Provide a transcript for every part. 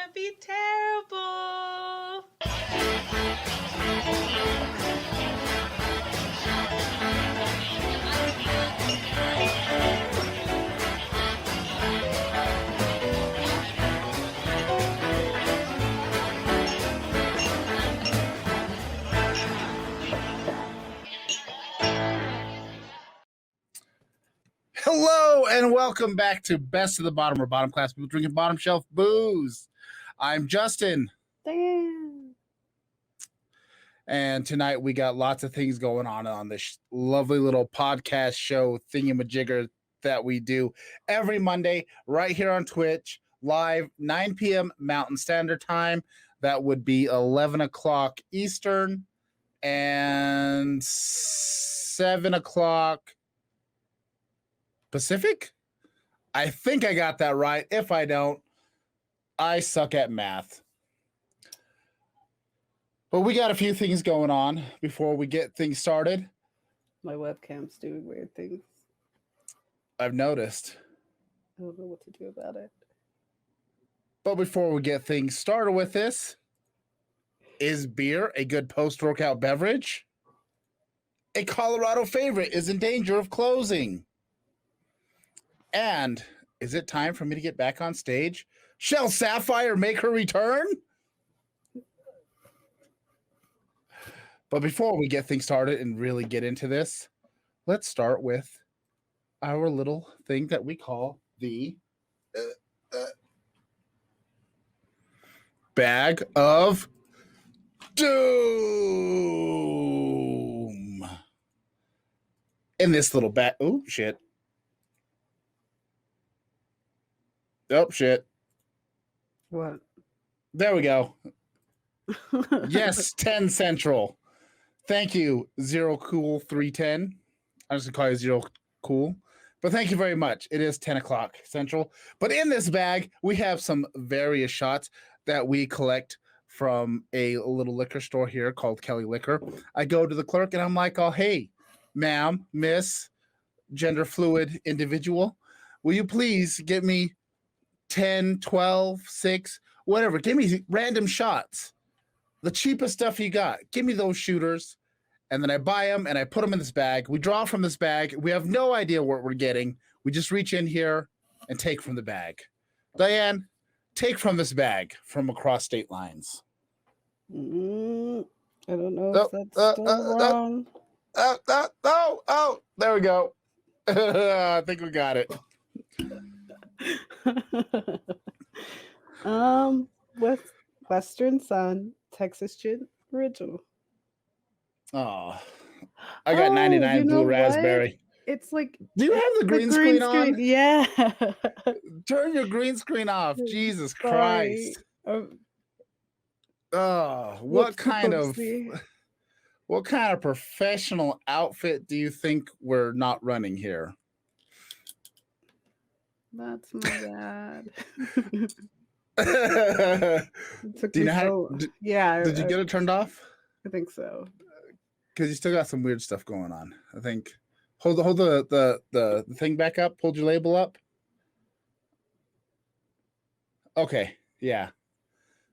gonna be terrible. Hello and welcome back to Best of the Bottom, or bottom class people drinking bottom shelf booze. I'm Justin. Damn. And tonight we got lots of things going on this lovely little podcast show thingamajigger that we do every Monday right here on Twitch, live 9 p.m. Mountain Standard Time. That would be 11 o'clock Eastern and 7 o'clock Pacific? I think I got that right. If I don't, I suck at math. But we got a few things going on before we get things started. My webcam's doing weird things. I've noticed. I don't know what to do about it. But before we get things started with this, is beer a good post-workout beverage? A Colorado favorite is in danger of closing. And is it time for me to get back on stage? Shall Sapphire make her return? But before we get things started and really get into this, let's start with our little thing that we call the Bag of Doom. In this little bag. Oh, shit. Oh, shit. What? There we go. Yes, 10 Central. Thank you, Zero Cool 310. I'm just going to call you Zero Cool. But thank you very much. It is 10 o'clock Central. But in this bag, we have some various shots that we collect from a little liquor store here called Kelly Liquor. I go to the clerk and I'm like, oh, hey, ma'am, miss, gender fluid individual, will you please get me 10, 12, 6, whatever. Give me random shots. The cheapest stuff you got. Give me those shooters. And then I buy them and I put them in this bag. We draw from this bag. We have no idea what we're getting. We just reach in here and take from the bag. Diane, take from this bag from across state lines. I don't know if that's still wrong. Oh, there we go. I think we got it. With Western Sun, Texas Gin Original. Oh, I got 99 blue raspberry. It's like, do you have the green screen on? Yeah. Turn your green screen off. Jesus Christ. Oh, what kind of professional outfit do you think we're not running here? That's my bad. Do you know how? Yeah. Did you get it turned off? I think so. Because you still got some weird stuff going on. I think. Hold the thing back up. Hold your label up. Okay. Yeah.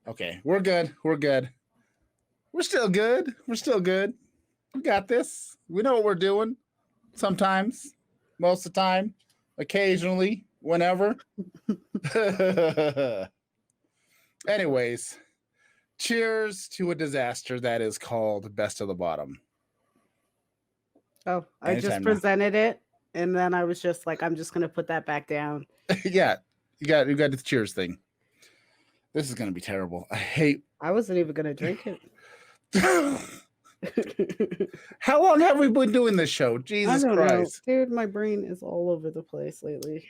Okay. We're good. We're still good. We got this. We know what we're doing. Sometimes. Most of the time. Occasionally. Whenever. Anyways, cheers to a disaster that is called Best of the Bottom. Oh, I just presented it, and then I was just like, I'm just gonna put that back down. Yeah, you got the cheers thing. This is gonna be terrible. I wasn't even gonna drink it. How long have we been doing this show? Jesus Christ. Know. Dude, my brain is all over the place lately.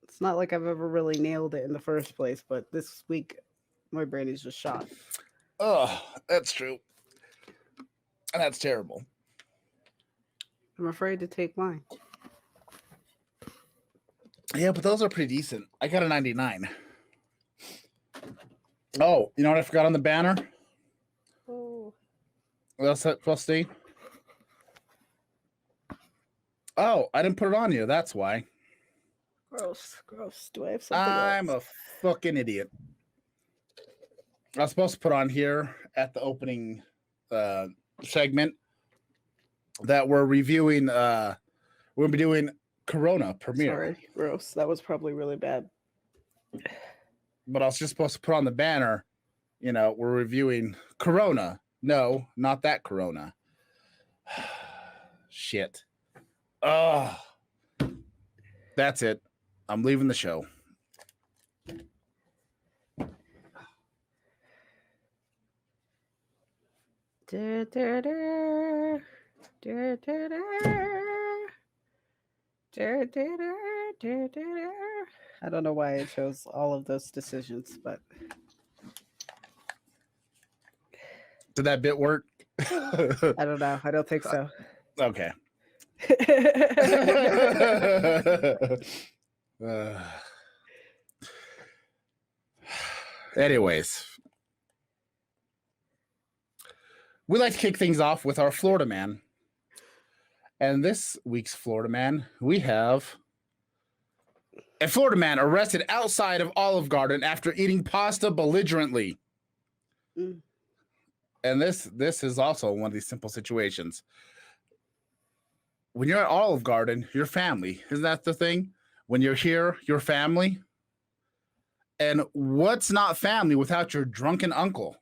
It's not like I've ever really nailed it in the first place, but this week my brain is just shot. Oh, that's true. And that's terrible. I'm afraid to take mine. Yeah, but those are pretty decent. I got a 99. Oh, you know what I forgot on the banner? Oh. What's that supposed to be? Oh, I didn't put it on you. That's why. Gross. Do I have something I'm else? a fucking idiot. I was supposed to put on here at the opening segment that we're reviewing. We'll be doing Corona premiere. Sorry, gross. That was probably really bad. But I was just supposed to put on the banner. We're reviewing Corona. No, not that Corona. Shit. Oh, that's it. I'm leaving the show. I don't know why I chose all of those decisions, but Did that bit work? I don't know. I don't think so. Okay. Anyways, we like to kick things off with our Florida man. And this week's Florida man, we have a Florida man arrested outside of Olive Garden after eating pasta belligerently. Mm. And this is also one of these simple situations. When you're at Olive Garden, your family. Isn't that the thing? When you're here, your family. And what's not family without your drunken uncle?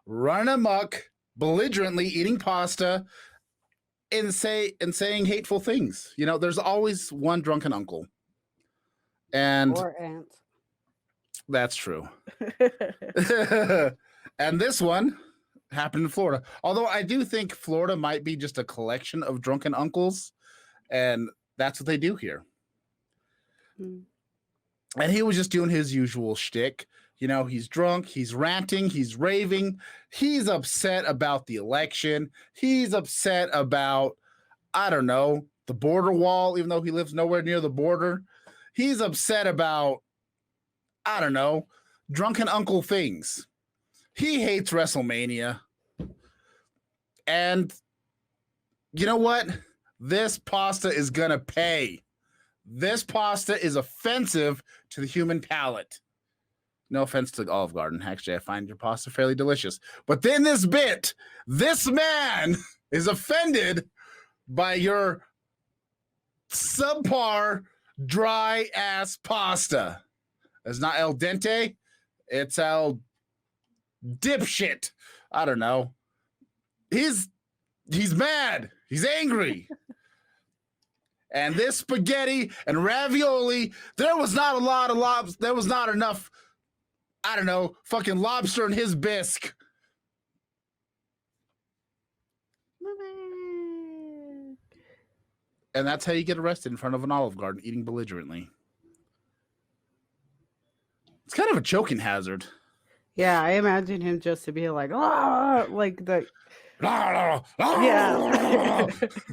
Running amok, belligerently eating pasta, and saying hateful things. There's always one drunken uncle. And Or aunt. That's true. And this one happened in Florida. Although I do think Florida might be just a collection of drunken uncles, and that's what they do here. Mm. And he was just doing his usual shtick. He's drunk, he's ranting, he's raving, he's upset about the election, he's upset about, I don't know, the border wall, even though he lives nowhere near the border. He's upset about, I don't know, drunken uncle things. He hates WrestleMania. And you know what? This pasta is going to pay. This pasta is offensive to the human palate. No offense to Olive Garden. Actually, I find your pasta fairly delicious. But then this man is offended by your subpar, dry-ass pasta. It's not al dente. It's al dipshit. I don't know. He's mad. He's angry. And this spaghetti and ravioli, there was not enough, I don't know, fucking lobster in his bisque. And that's how you get arrested in front of an Olive Garden eating belligerently. It's kind of a choking hazard. Yeah, I imagine him just to be like the yeah,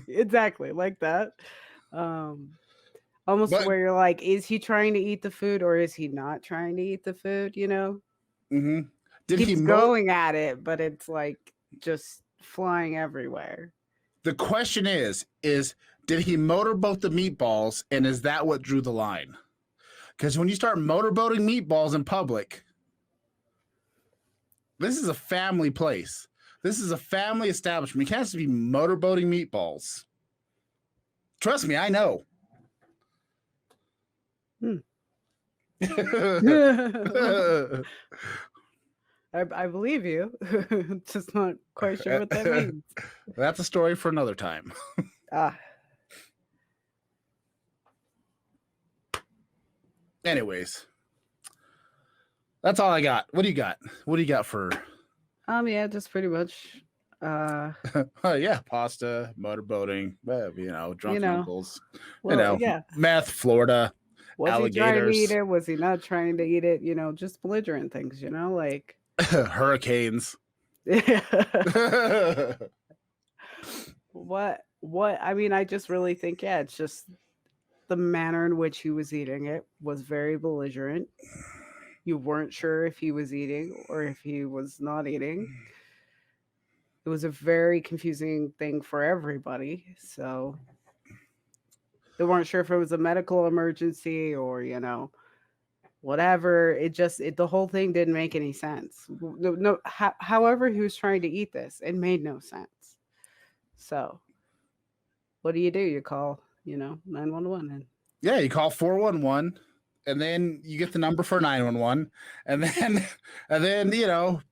exactly like that. Almost where you're like, is he trying to eat the food or is he not trying to eat the food? Mm-hmm. Keeps going at it, but it's like just flying everywhere. The question is did he motorboat the meatballs, and is that what drew the line? Because when you start motorboating meatballs in public, this is a family place. This is a family establishment. You can't just be motorboating meatballs. Trust me, I know. I believe you. Just not quite sure what that means. That's a story for another time. Anyways, that's all I got. What do you got? What do you got for? Yeah, just pretty much. Yeah, pasta, motorboating, drunk uncles, yeah, meth, Florida, was alligators. He trying to eat it? Was he not trying to eat it? Just belligerent things. Like hurricanes. What? I mean, I just really think, it's just the manner in which he was eating it was very belligerent. You weren't sure if he was eating or if he was not eating. It was a very confusing thing for everybody. So They weren't sure if it was a medical emergency or, whatever. The whole thing didn't make any sense. No, however he was trying to eat this, it made no sense. So, what do? You call, 911 and Yeah, you call 411 and then you get the number for 911 and then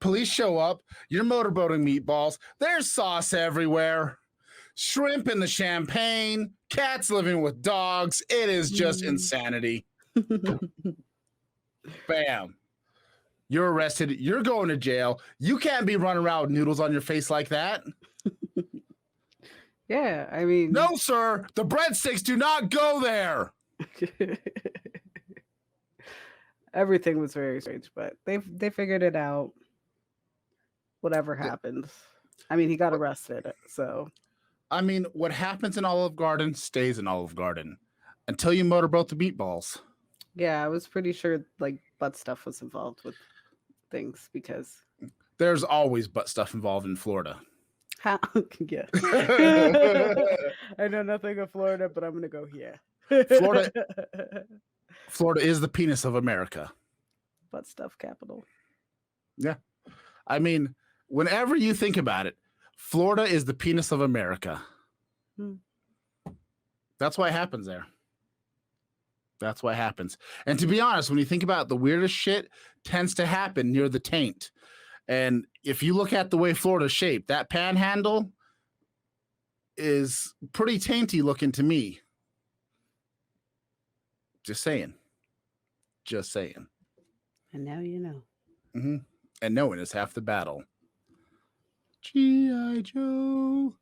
police show up. You're motorboating meatballs. There's sauce everywhere. Shrimp in the champagne, cats living with dogs. It is just insanity. Bam. You're arrested. You're going to jail. You can't be running around with noodles on your face like that. Yeah, I mean, no, sir. The breadsticks do not go there. Everything was very strange, but they figured it out. Whatever happened. I mean, he got arrested, so. I mean, what happens in Olive Garden stays in Olive Garden until you motorboat the meatballs. Yeah, I was pretty sure like butt stuff was involved with things because there's always butt stuff involved in Florida. Yeah. I know nothing of Florida, but I'm gonna go here. Florida is the penis of America. Butt stuff capital. Yeah. I mean, whenever you think about it, Florida is the penis of America. That's why it happens there. That's what happens. And to be honest, when you think about it, the weirdest shit tends to happen near the taint. And if you look at the way Florida's shaped, that panhandle is pretty tainty looking to me. Just saying. Just saying. And now you know. Mm-hmm. And knowing is half the battle. G.I. Joe.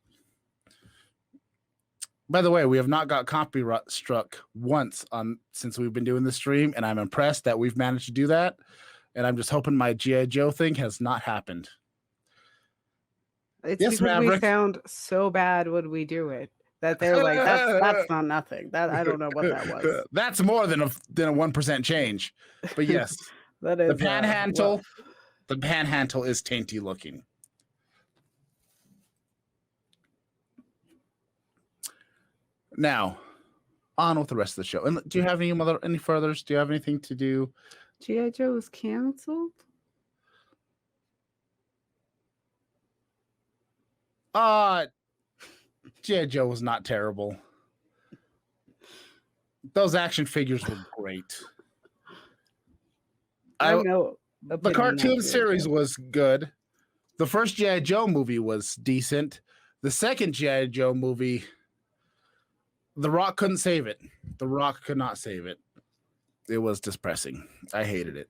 By the way, we have not got copyright struck once since we've been doing the stream, and I'm impressed that we've managed to do that. And I'm just hoping my G.I. Joe thing has not happened. It's because Maverick. We sound so bad when we do it that they're like, that's not nothing. That I don't know what that was. That's more than a 1% change. But yes, that is the panhandle. The panhandle is tainty looking. Now, on with the rest of the show. And do you have any furthers? Do you have anything to do? G.I. Joe was canceled? G.I. Joe was not terrible. Those action figures were great. I know. The cartoon series was good. The first G.I. Joe movie was decent. The second G.I. Joe movie, The Rock couldn't save it. The Rock could not save it. It was depressing. I hated it.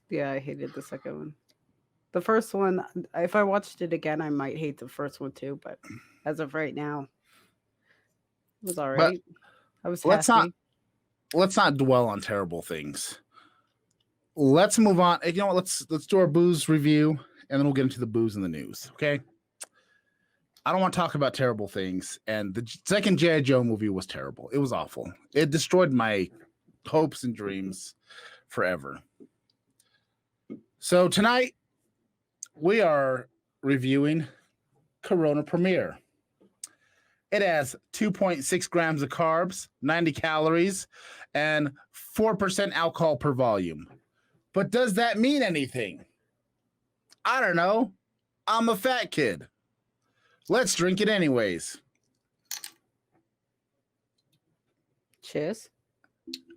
Yeah, I hated the second one. The first one, if I watched it again, I might hate the first one too. But as of right now, it was all right. I was happy. Let's not dwell on terrible things. Let's move on. You know what? Let's do our booze review, and then we'll get into the booze and the news. Okay. I don't want to talk about terrible things. And the second G.I. Joe movie was terrible. It was awful. It destroyed my hopes and dreams forever. So tonight we are reviewing Corona Premier. It has 2.6 grams of carbs, 90 calories, and 4% alcohol per volume. But does that mean anything? I don't know. I'm a fat kid. Let's drink it anyways. Cheers.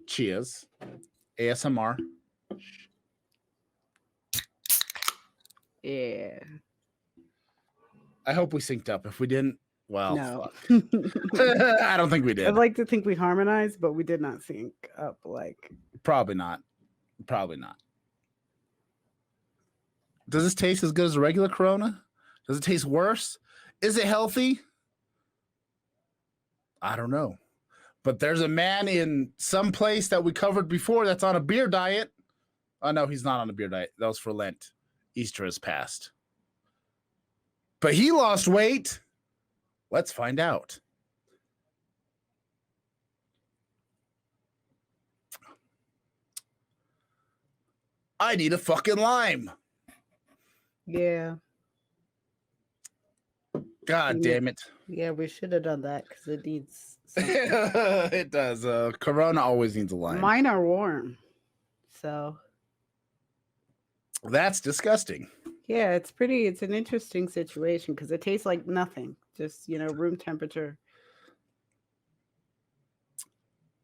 Cheers. ASMR. Yeah. I hope we synced up. If we didn't, well, no. I don't think we did. I'd like to think we harmonized, but we did not sync up. Probably not. Probably not. Does this taste as good as a regular Corona? Does it taste worse? Is it healthy? I don't know. But there's a man in some place that we covered before that's on a beer diet. Oh, no, he's not on a beer diet. That was for Lent. Easter has passed. But he lost weight. Let's find out. I need a fucking lime. Yeah. God damn it. Yeah, we should have done that because it needs So It does. Corona always needs a lime. mine are warm. So That's disgusting. yeah, it's an interesting situation because it tastes like nothing. Just, room temperature.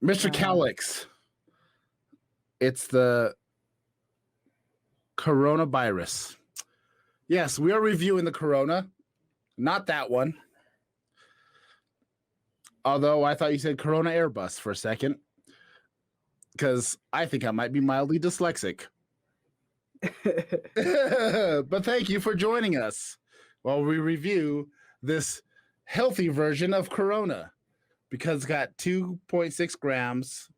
Mr. Um, Calix, it's the coronavirus. Yes, we are reviewing the corona, not that one. Although I thought you said Corona Airbus for a second, because I think I might be mildly dyslexic. But thank you for joining us while we review this healthy version of Corona, because it's got 2.6 grams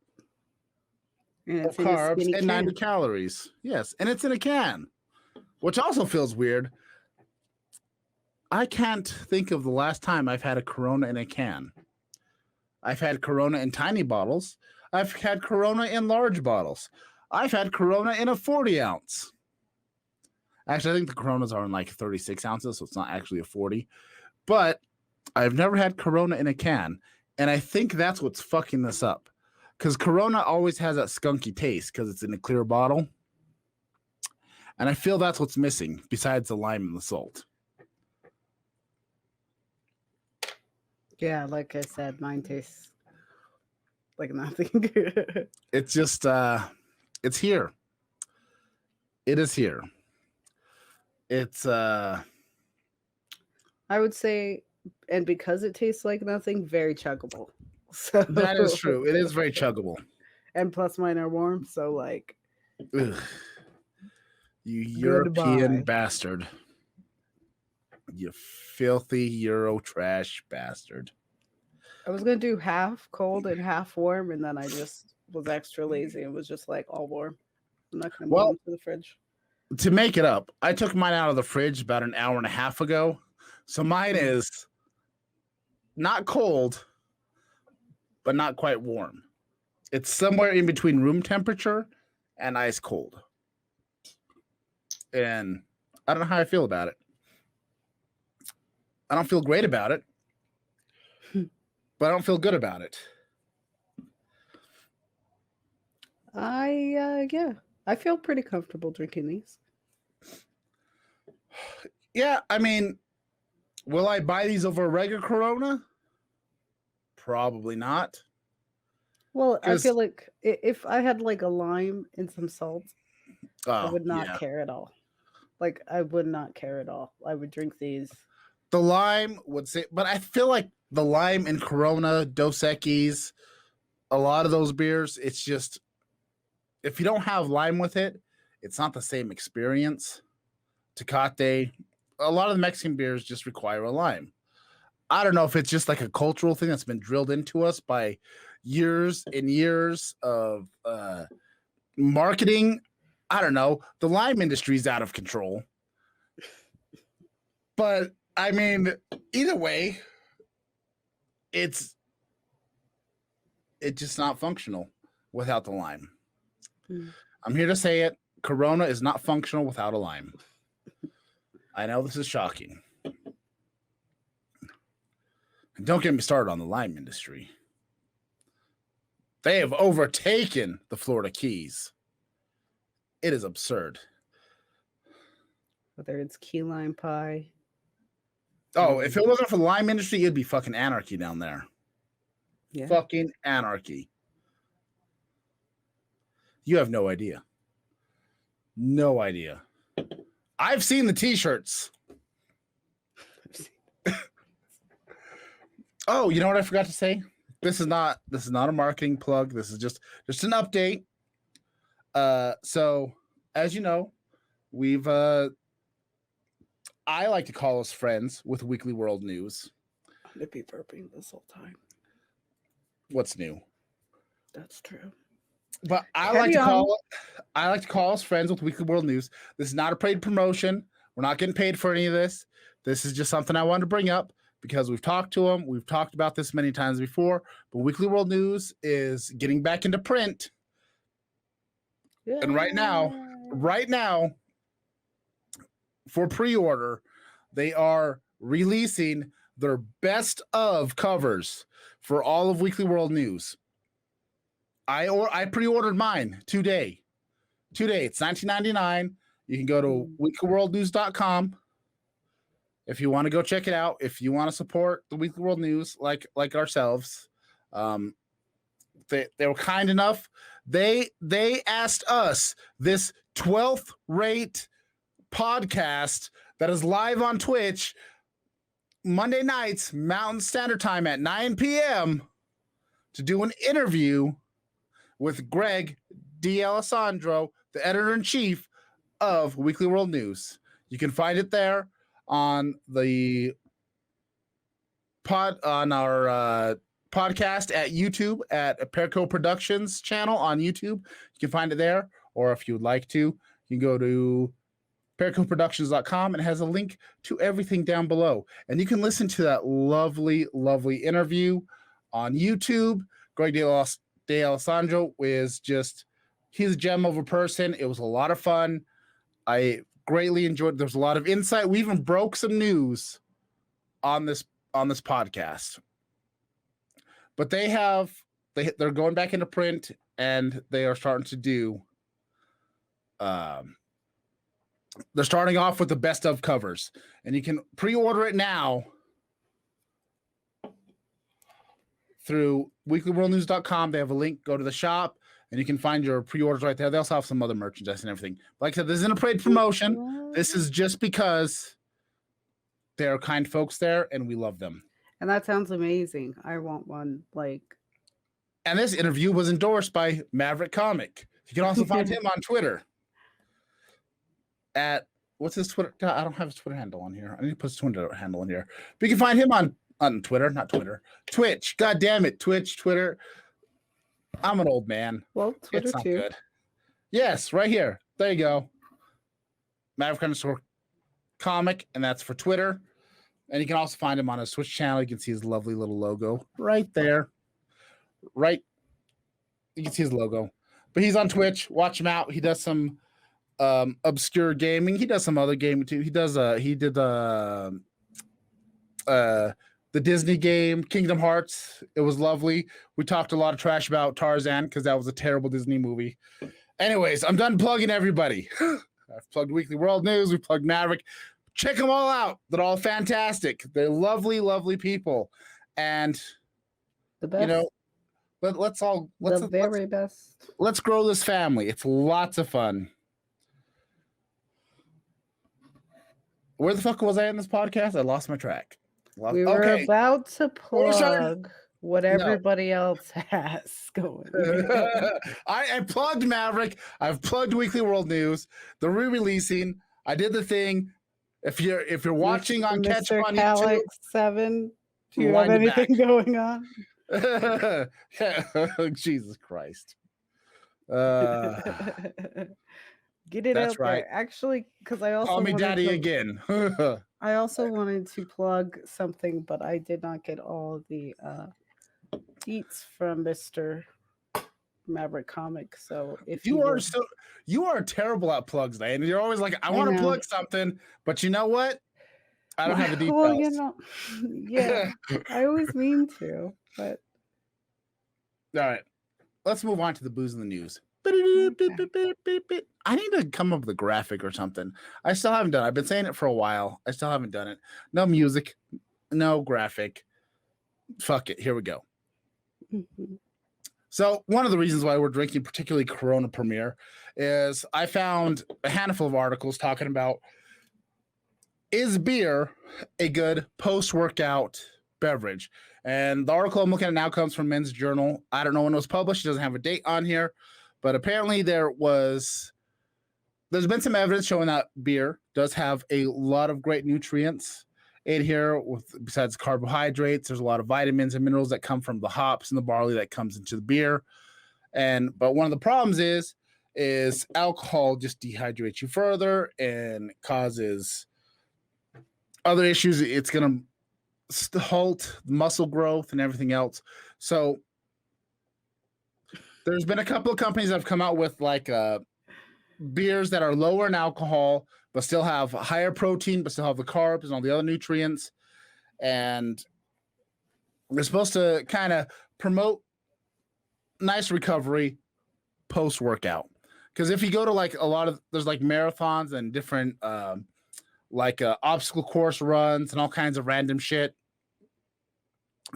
and of it's in a carbs skinny and 90 can. calories. Yes, and it's in a can, which also feels weird. I can't think of the last time I've had a Corona in a can. I've had Corona in tiny bottles. I've had Corona in large bottles. I've had Corona in a 40 ounce. Actually, I think the Coronas are in like 36 ounces, so it's not actually a 40. But I've never had Corona in a can. And I think that's what's fucking this up. Because Corona always has that skunky taste because it's in a clear bottle. And I feel that's what's missing besides the lime and the salt. Yeah, like I said, mine tastes like nothing. It's just, it's here. It is here. It's, I would say, and because it tastes like nothing, very chuggable. So that is true. It is very chuggable. And plus mine are warm, so like Ugh. You European Goodbye. bastard. You filthy Euro trash bastard. I was gonna do half cold and half warm, and then I just was extra lazy and was just like all warm. I'm not gonna move them to the fridge. To make it up, I took mine out of the fridge about an hour and a half ago. So mine is not cold, but not quite warm. It's somewhere in between room temperature and ice cold. And I don't know how I feel about it. I don't feel great about it, but I don't feel good about it. I feel pretty comfortable drinking these. Yeah, I mean, will I buy these over a regular Corona? Probably not. Well, I 'Cause- feel like if I had like a lime and some salt, I Oh, would not yeah. care at all. Like I would not care at all. I would drink these. The lime would say, but I feel like the lime in Corona, Dos Equis, a lot of those beers, it's just, if you don't have lime with it, it's not the same experience. Tecate, a lot of the Mexican beers just require a lime. I don't know if it's just like a cultural thing that's been drilled into us by years and years of marketing. I don't know. The lime industry is out of control. But I mean, either way, it's just not functional without the lime. Mm. I'm here to say it. Corona is not functional without a lime. I know this is shocking. And don't get me started on the lime industry. They have overtaken the Florida Keys. It is absurd. Whether it's key lime pie. Oh, if it wasn't for the lime industry, it'd be fucking anarchy down there. Yeah. Fucking anarchy. You have no idea. No idea. I've seen the t-shirts. Oh, you know what I forgot to say? This is not a marketing plug. This is just an update. So as you know, we've I like to call us friends with Weekly World News. I'm gonna be burping this whole time. What's new? That's true. But I Carry like to call us friends with Weekly World News. This is not a paid promotion. We're not getting paid for any of this. This is just something I wanted to bring up because we've talked to them. We've talked about this many times before. But Weekly World News is getting back into print. Yeah. And right now, for pre-order, they are releasing their best of covers for all of Weekly World News. I pre-ordered mine today. It's $19.99. You can go to weeklyworldnews.com if you want to go check it out. If you want to support the Weekly World News like ourselves, they were kind enough. They asked us, this 12th rate podcast that is live on Twitch Monday nights Mountain Standard Time at 9 p.m. to do an interview with Greg D'Alessandro, the editor-in-chief of Weekly World News. You can find it there on the our podcast at YouTube at Perco Productions channel on YouTube. You can find it there, or if you would like to, you can go to percoproductions.com and it has a link to everything down below. And you can listen to that lovely, lovely interview on YouTube. Greg D'Alessandro is he's a gem of a person. It was a lot of fun. I greatly enjoyed it. There's a lot of insight. We even broke some news on this podcast. But they're going back into print, and they are starting to do they're starting off with the best of covers, and you can pre-order it now through weeklyworldnews.com. They have a link. Go to the shop, and you can find your pre-orders right there. They also have some other merchandise and everything. Like I said, this isn't a paid promotion. This is just because they're kind folks there, and we love them. And that sounds amazing. I want one. And this interview was endorsed by Maverick Comic. You can also find him on Twitter at, what's his Twitter? I don't have his Twitter handle on here. I need to put his Twitter handle in here. But you can find him on Twitter, not Twitter. Twitch. God damn it. Twitch, Twitter. I'm an old man. Well, Twitter it's not too. Good. Yes, right here. There you go. Maverick_comic, and that's for Twitter. And you can also find him on his Twitch channel. You can see his lovely little logo right there. Right. You can see his logo. But he's on Twitch. Watch him out. He does some obscure gaming. He does some other gaming too. He did the Disney game Kingdom Hearts. It was lovely. We talked a lot of trash about Tarzan because that was a terrible Disney movie. Anyways, I'm done plugging everybody. I've plugged Weekly World News. We plugged Maverick. Check them all out. They're all fantastic. They're lovely, lovely people. And The best. let's very best. Let's grow this family. It's lots of fun. Where the fuck was I in this podcast? I lost my track. We were about to plug what everybody else has going. I plugged Maverick. I've plugged Weekly World News. They're re-releasing. I did the thing. If you're watching on Catch Up on YouTube, 7, do you have anything going on? Jesus Christ. Get it That's out right. there. Actually, because I also call me daddy again. I also wanted to plug something, but I did not get all the deets from Mr. Maverick Comic. So if you are terrible at plugs, man. You're always like, I want to plug something, but you know what? I don't have the details. Well, yeah, I always mean to, but all right. Let's move on to the booze in the news. Okay. I need to come up with a graphic or something. I still haven't done it. I've been saying it for a while. I still haven't done it. No music, no graphic. Fuck it. Here we go. Mm-hmm. So one of the reasons why we're drinking, particularly Corona Premier, is I found a handful of articles talking about, is beer a good post-workout beverage? And the article I'm looking at now comes from Men's Journal. I don't know when it was published. It doesn't have a date on here. But apparently there's been some evidence showing that beer does have a lot of great nutrients in here. Besides carbohydrates, there's a lot of vitamins and minerals that come from the hops and the barley that comes into the beer. But one of the problems is alcohol just dehydrates you further and causes other issues. It's going to halt muscle growth and everything else. So there's been a couple of companies that have come out with beers that are lower in alcohol, but still have higher protein, but still have the carbs and all the other nutrients. and we're supposed to kind of promote nice recovery post workout. Because if you go to like a lot of there's like marathons and different obstacle course runs and all kinds of random shit,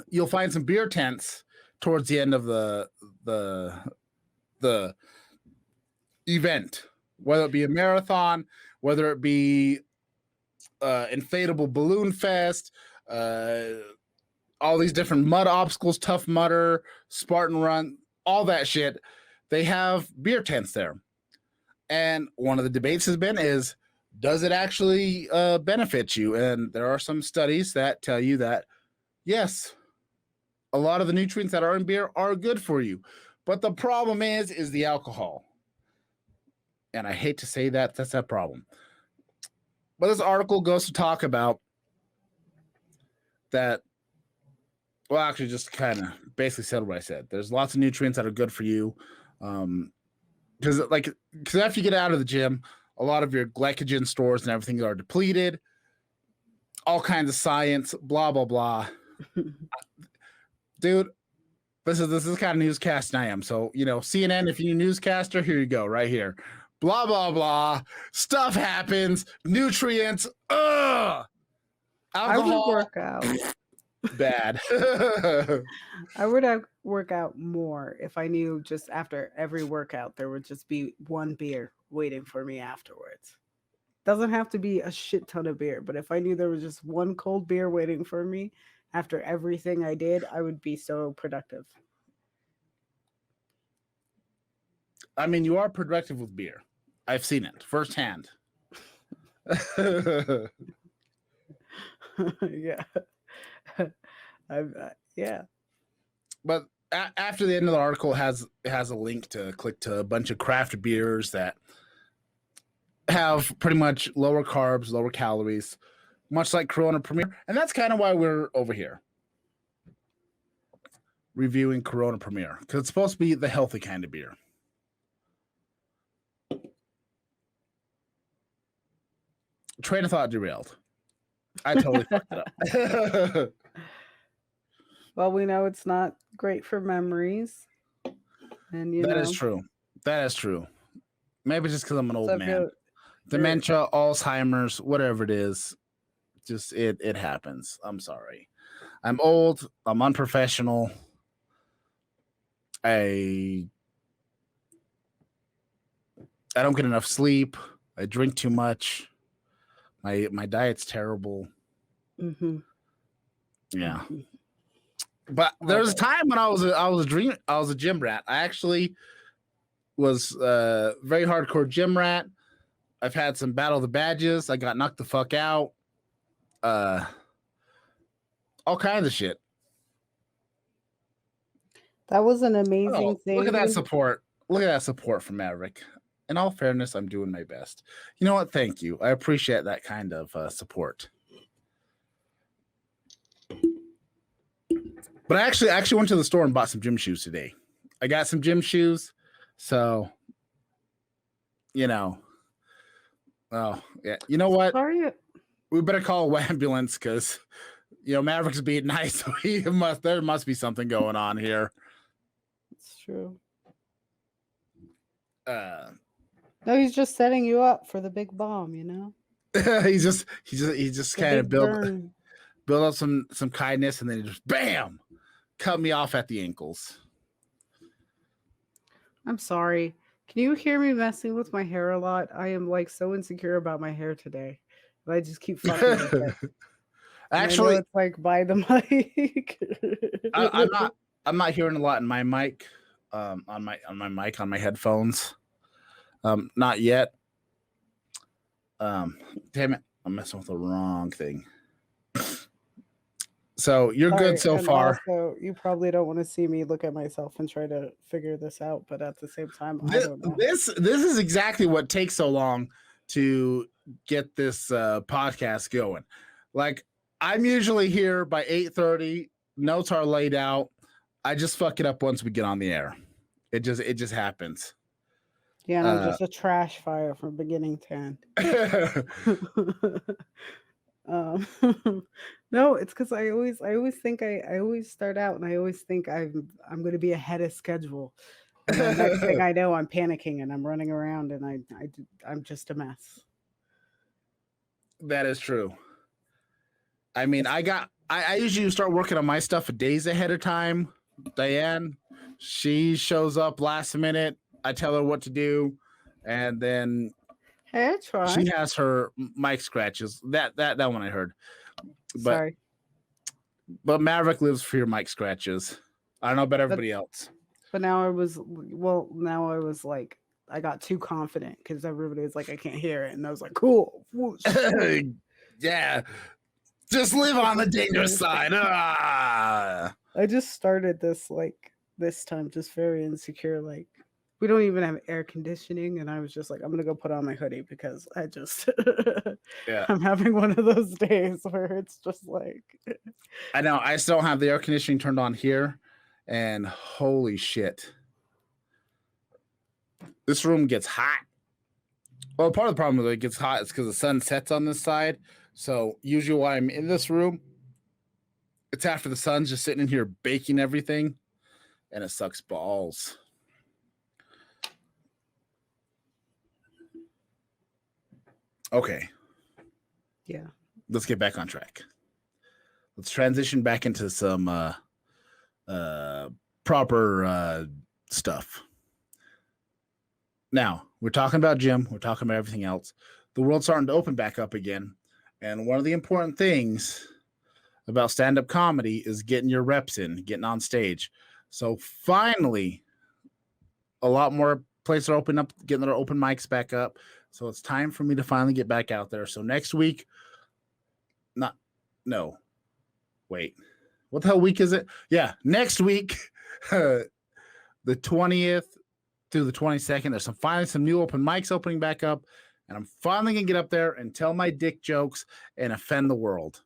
you'll find some beer tents towards the end of the event, whether it be a marathon, whether it be inflatable balloon fest, all these different mud obstacles, Tough Mudder, Spartan Run, all that shit. They have beer tents there. And one of the debates has been is, does it actually benefit you? And there are some studies that tell you that, yes, a lot of the nutrients that are in beer are good for you. But the problem is the alcohol. And I hate to say that, that's that problem. But this article goes to talk about that. Well, actually, just kind of basically said what I said. There's lots of nutrients that are good for you. Because after you get out of the gym, a lot of your glycogen stores and everything are depleted. All kinds of science, blah, blah, blah. Dude, this is the kind of newscast I am. So, CNN, if you're a newscaster, here you go, right here. Blah, blah, blah. Stuff happens. Nutrients. Ugh. Alcohol. I would work out. Bad. I would work out more if I knew just after every workout there would just be one beer waiting for me afterwards. Doesn't have to be a shit ton of beer, but if I knew there was just one cold beer waiting for me after everything I did, I would be so productive. I mean, you are productive with beer. I've seen it firsthand. Yeah. Yeah. But after the end of the article, it has a link to click to a bunch of craft beers that have pretty much lower carbs, lower calories, much like Corona Premier. And that's kind of why we're over here reviewing Corona Premier, because it's supposed to be the healthy kind of beer. Train of thought derailed. I totally fucked it up. Well, we know it's not great for memories. And that is true. That is true. Maybe just because I'm an old man. Dementia, Alzheimer's, whatever it is, just it happens. I'm sorry. I'm old. I'm unprofessional. I don't get enough sleep. I drink too much. My diet's terrible. Mm-hmm. Yeah. But there was a time when I was a gym rat. I actually was a very hardcore gym rat. I've had some battle of the badges. I got knocked the fuck out. All kinds of shit. That was an amazing thing. Look at that support. Look at that support from Maverick. In all fairness, I'm doing my best. You know what? Thank you. I appreciate that kind of support. But I actually went to the store and bought some gym shoes today. I got some gym shoes. So, oh, yeah. You know what? Sorry. We better call an ambulance because, Maverick's being nice. So there must be something going on here. It's true. No, he's just setting you up for the big bomb, he's just kind of build up some kindness, and then he just bam, cut me off at the ankles. I'm sorry. Can you hear me messing with my hair a lot? I am so insecure about my hair today. But I just keep fucking with it. Actually, it's by the mic. I'm not hearing a lot in my mic, on my headphones. Not yet. Damn it, I'm messing with the wrong thing. So you're good so far. Also, you probably don't want to see me look at myself and try to figure this out, but at the same time, I don't know. This is exactly what takes so long to get this podcast going. I'm usually here by 8:30. Notes are laid out. I just fuck it up once we get on the air. It just happens. Yeah, and I'm just a trash fire from beginning to end. Um, no, it's because I always think I always start out and I always think I'm going to be ahead of schedule, and then next thing I know, I'm panicking and I'm running around and I'm just a mess. That is true. I mean, I usually start working on my stuff days ahead of time. Diane, she shows up last minute. I tell her what to do, and then Hey, I try. she has her mic scratches. That one I heard. But Sorry, Maverick lives for your mic scratches. I don't know about everybody else. but now now I was like I got too confident because everybody was like I can't hear it, and I was like cool. Whoosh. Yeah, just live on the dangerous side. Ah. I just started this time just very insecure. Like we don't even have air conditioning, and I was just like, I'm gonna go put on my hoodie because I just Yeah. I'm having one of those days where it's just like I know. I still don't have the air conditioning turned on here, and holy shit, this room gets hot. Well, part of the problem that it gets hot is because the sun sets on this side. So usually while I'm in this room, it's after the sun's just sitting in here baking everything, and it sucks balls. Okay. yeah. Let's get back on track. Let's transition back into some proper stuff. Now, we're talking about gym. We're talking about everything else. The world's starting to open back up again. And one of the important things about stand-up comedy is getting your reps in, getting on stage. So finally, a lot more places are opening up, getting their open mics back up. So it's time for me to finally get back out there. So next week, wait, what the hell week is it? Yeah, next week, the 20th through the 22nd, there's finally some new open mics opening back up, and I'm finally gonna get up there and tell my dick jokes and offend the world.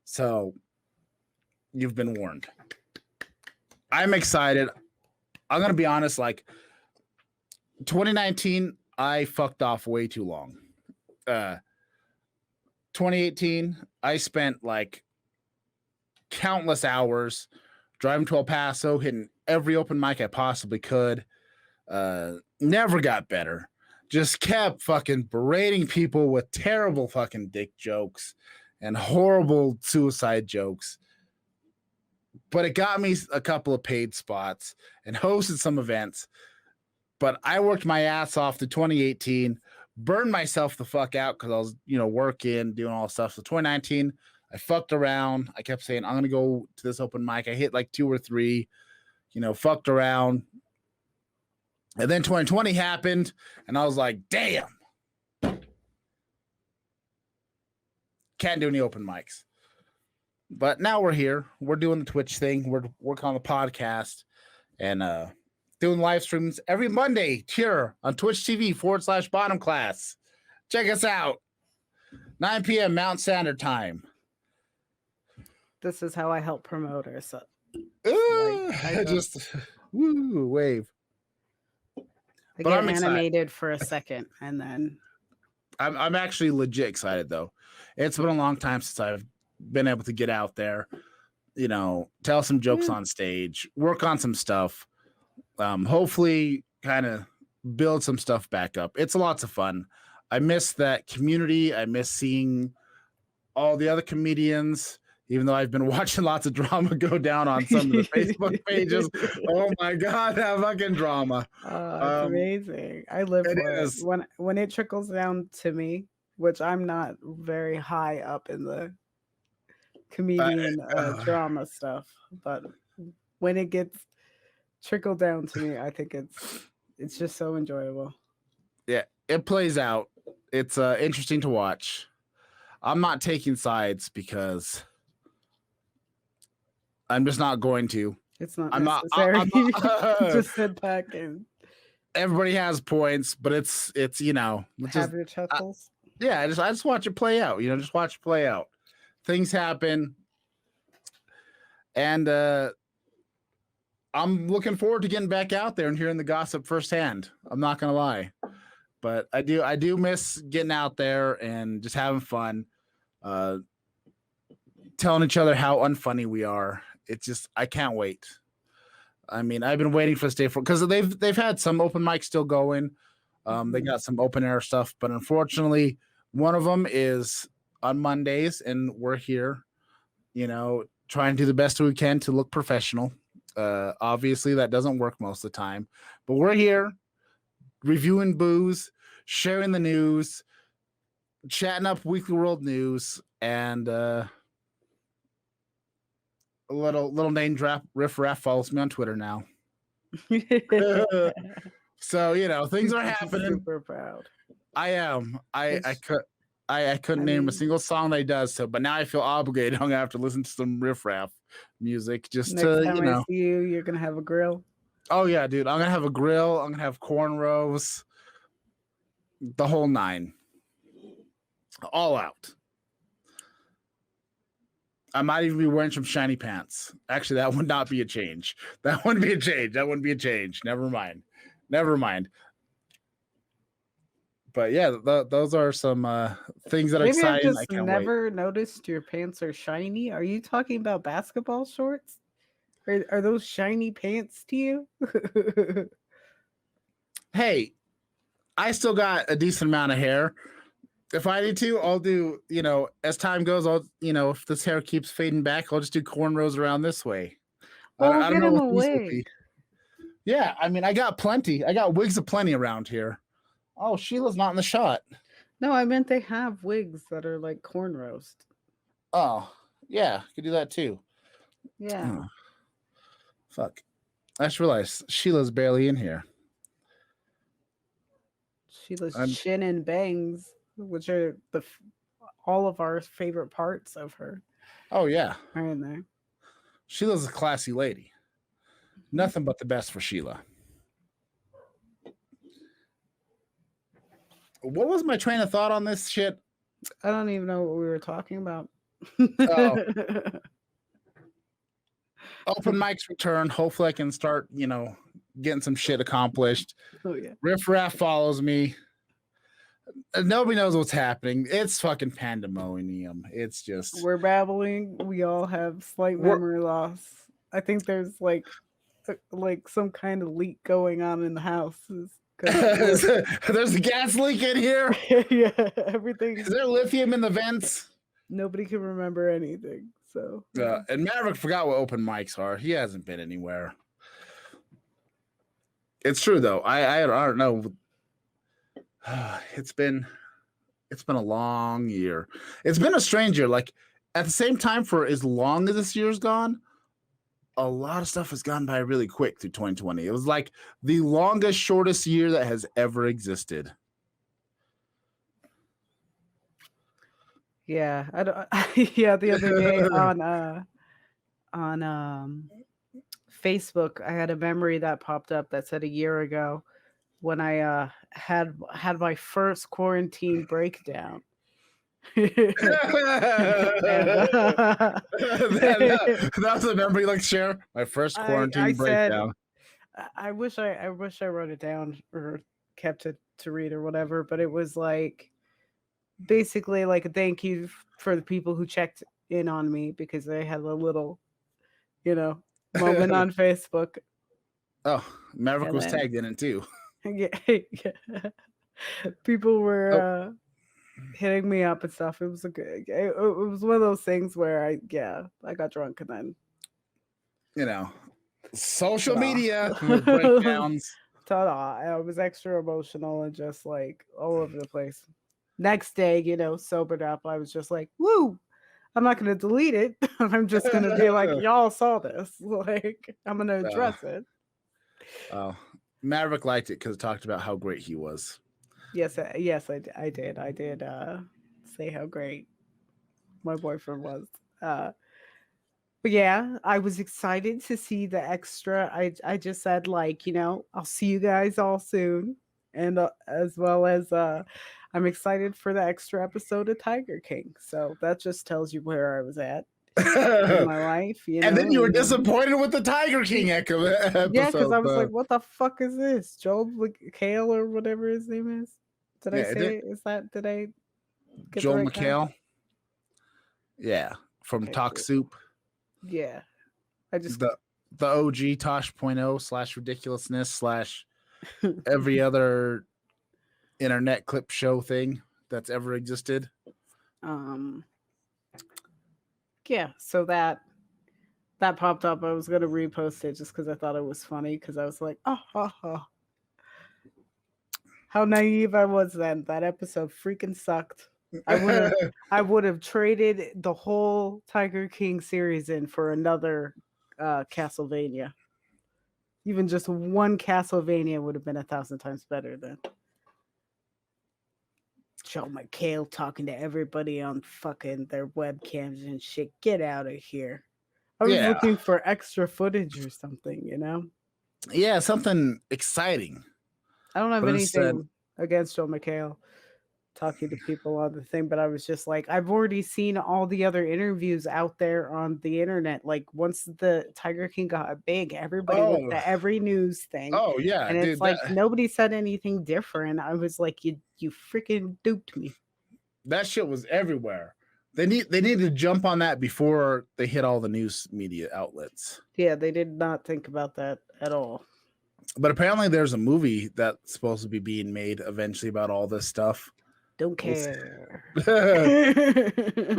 So you've been warned. I'm excited. I'm gonna be honest, like 2019, I fucked off way too long. 2018, I spent like countless hours driving to El Paso, hitting every open mic I possibly could. Never got better. Just kept fucking berating people with terrible fucking dick jokes and horrible suicide jokes. But it got me a couple of paid spots and hosted some events. But I worked my ass off to 2018, burned myself the fuck out because I was, working, doing all this stuff. So 2019, I fucked around. I kept saying, I'm going to go to this open mic. I hit like 2 or 3, fucked around. And then 2020 happened, and I was like, damn. Can't do any open mics. But now we're here. We're doing the Twitch thing. We're working on the podcast and doing live streams every Monday here on Twitch TV /bottom class. Check us out. 9 p.m. Mountain Standard Time. This is how I help promote her. So I just wave. I get animated for a second, and then I'm actually legit excited though. It's been a long time since I've been able to get out there, tell some jokes on stage, work on some stuff. Hopefully kind of build some stuff back up. It's lots of fun. I miss that community. I miss seeing all the other comedians, even though I've been watching lots of drama go down on some of the Facebook pages. Oh my God, that fucking drama. It's amazing. I live for it. When it trickles down to me, which I'm not very high up in the comedian drama stuff, but when it gets trickled down to me, I think it's just so enjoyable. Yeah, it plays out. It's interesting to watch. I'm not taking sides because I'm just not going to. It's not necessary. I'm not, just sit back and everybody has points, but it's have your chuckles. I just watch it play out. Just watch it play out. Things happen, and I'm looking forward to getting back out there and hearing the gossip firsthand. I'm not gonna lie, but I do miss getting out there and just having fun. telling each other how unfunny we are. It's just I can't wait. I mean, I've been waiting for this day because they've had some open mics still going. They got some open air stuff, but unfortunately, one of them is on Mondays, and we're here, trying to do the best we can to look professional. Obviously, that doesn't work most of the time, but we're here reviewing booze, sharing the news, chatting up weekly world news, and a little name drop. Riff Raff follows me on Twitter now. So things are happening. Super proud. I am. I couldn't name a single song that he does. So, but now I feel obligated. I'm gonna have to listen to some Riff Raff music just Next to time I see you, you're gonna have a grill. Oh yeah, dude. I'm gonna have a grill. I'm gonna have cornrows. The whole nine. All out. I might even be wearing some shiny pants. Actually, that would not be a change. That wouldn't be a change. That wouldn't be a change. Never mind. But yeah, those are some things that are Maybe I've exciting. I just can't never noticed your pants are shiny. Are you talking about basketball shorts? Are those shiny pants to you? Hey, I still got a decent amount of hair. If I need to, I'll do, as time goes, if this hair keeps fading back, I'll just do cornrows around this way. Well, I don't get know him what a these will wig. be. Yeah, I mean, I got plenty. I got wigs aplenty around here. Oh, Sheila's not in the shot. No, I meant they have wigs that are like cornrows. Oh, yeah, could do that too. Yeah. Oh, fuck. I just realized Sheila's barely in here. Sheila's chin and bangs, which are all of our favorite parts of her. Oh, yeah. Are in there. Sheila's a classy lady. Nothing but the best for Sheila. What was my train of thought on this shit? I don't even know what we were talking about. Oh. Open mics return. Hopefully I can start, getting some shit accomplished. Oh, yeah. Riff Raff follows me. Nobody knows what's happening. It's fucking pandemonium. It's just... We're babbling. We all have slight memory loss. I think there's like some kind of leak going on in the house. There's a gas leak in here. Yeah, everything. Is there lithium in the vents? Nobody can remember anything. So and Maverick forgot what open mics are. He hasn't been anywhere. It's true though. I don't know. It's been a long year. It's been a strange year. Like at the same time, for as long as this year's gone, a lot of stuff has gone by really quick through 2020. It was like the longest, shortest year that has ever existed. Yeah, I don't. Yeah, the other day on Facebook, I had a memory that popped up that said a year ago when I had my first quarantine breakdown. That was a memory like share. My first quarantine breakdown. I wish I wrote it down or kept it to read or whatever, but it was like basically like a thank you for the people who checked in on me because they had a little, moment on Facebook. Oh, Maverick was tagged in it too. Yeah. People were hitting me up and stuff. It was it was one of those things where I got drunk and then social media breakdowns. Ta-da. I was extra emotional and just like all over the place. Next day, sobered up, I was just like, woo, I'm not gonna delete it. I'm just gonna be like, y'all saw this. Like, I'm gonna address it. Oh, Maverick liked it because it talked about how great he was. Yes, I did. I did say how great my boyfriend was. But yeah, I was excited to see the extra. I just said like, I'll see you guys all soon, and as well as I'm excited for the extra episode of Tiger King. So that just tells you where I was at in my life. And then you were disappointed with the Tiger King episode. Yeah, because I was like, what the fuck is this? Joel McHale or whatever his name is? Did I say it? Is that, did I get Joel the right McHale? guy? Yeah. from Okay, Talk cool. Soup. Yeah. I just The OG Tosh.0 / ridiculousness / every other internet clip show thing that's ever existed. um yeah, so that popped up. I was gonna repost it just because I thought it was funny because I was like, oh, how naive I was then. That episode freaking sucked. I would have traded the whole Tiger King series in for another Castlevania. Even just one Castlevania would have been 1,000 times better than Joe McHale talking to everybody on fucking their webcams and shit. Get out of here. I was Yeah. looking for extra footage or something, you know? Yeah, something exciting. I don't have But instead, anything against Joe McHale talking to people on the thing, but I was just like, I've already seen all the other interviews out there on the internet. Like once the Tiger King got big, everybody went to every news thing. Oh yeah, And it's dude, like nobody said anything different. I was like, you freaking duped me. That shit was everywhere. They need to jump on that before they hit all the news media outlets. Yeah, they did not think about that at all. But apparently there's a movie that's supposed to be being made eventually about all this stuff. Don't care. We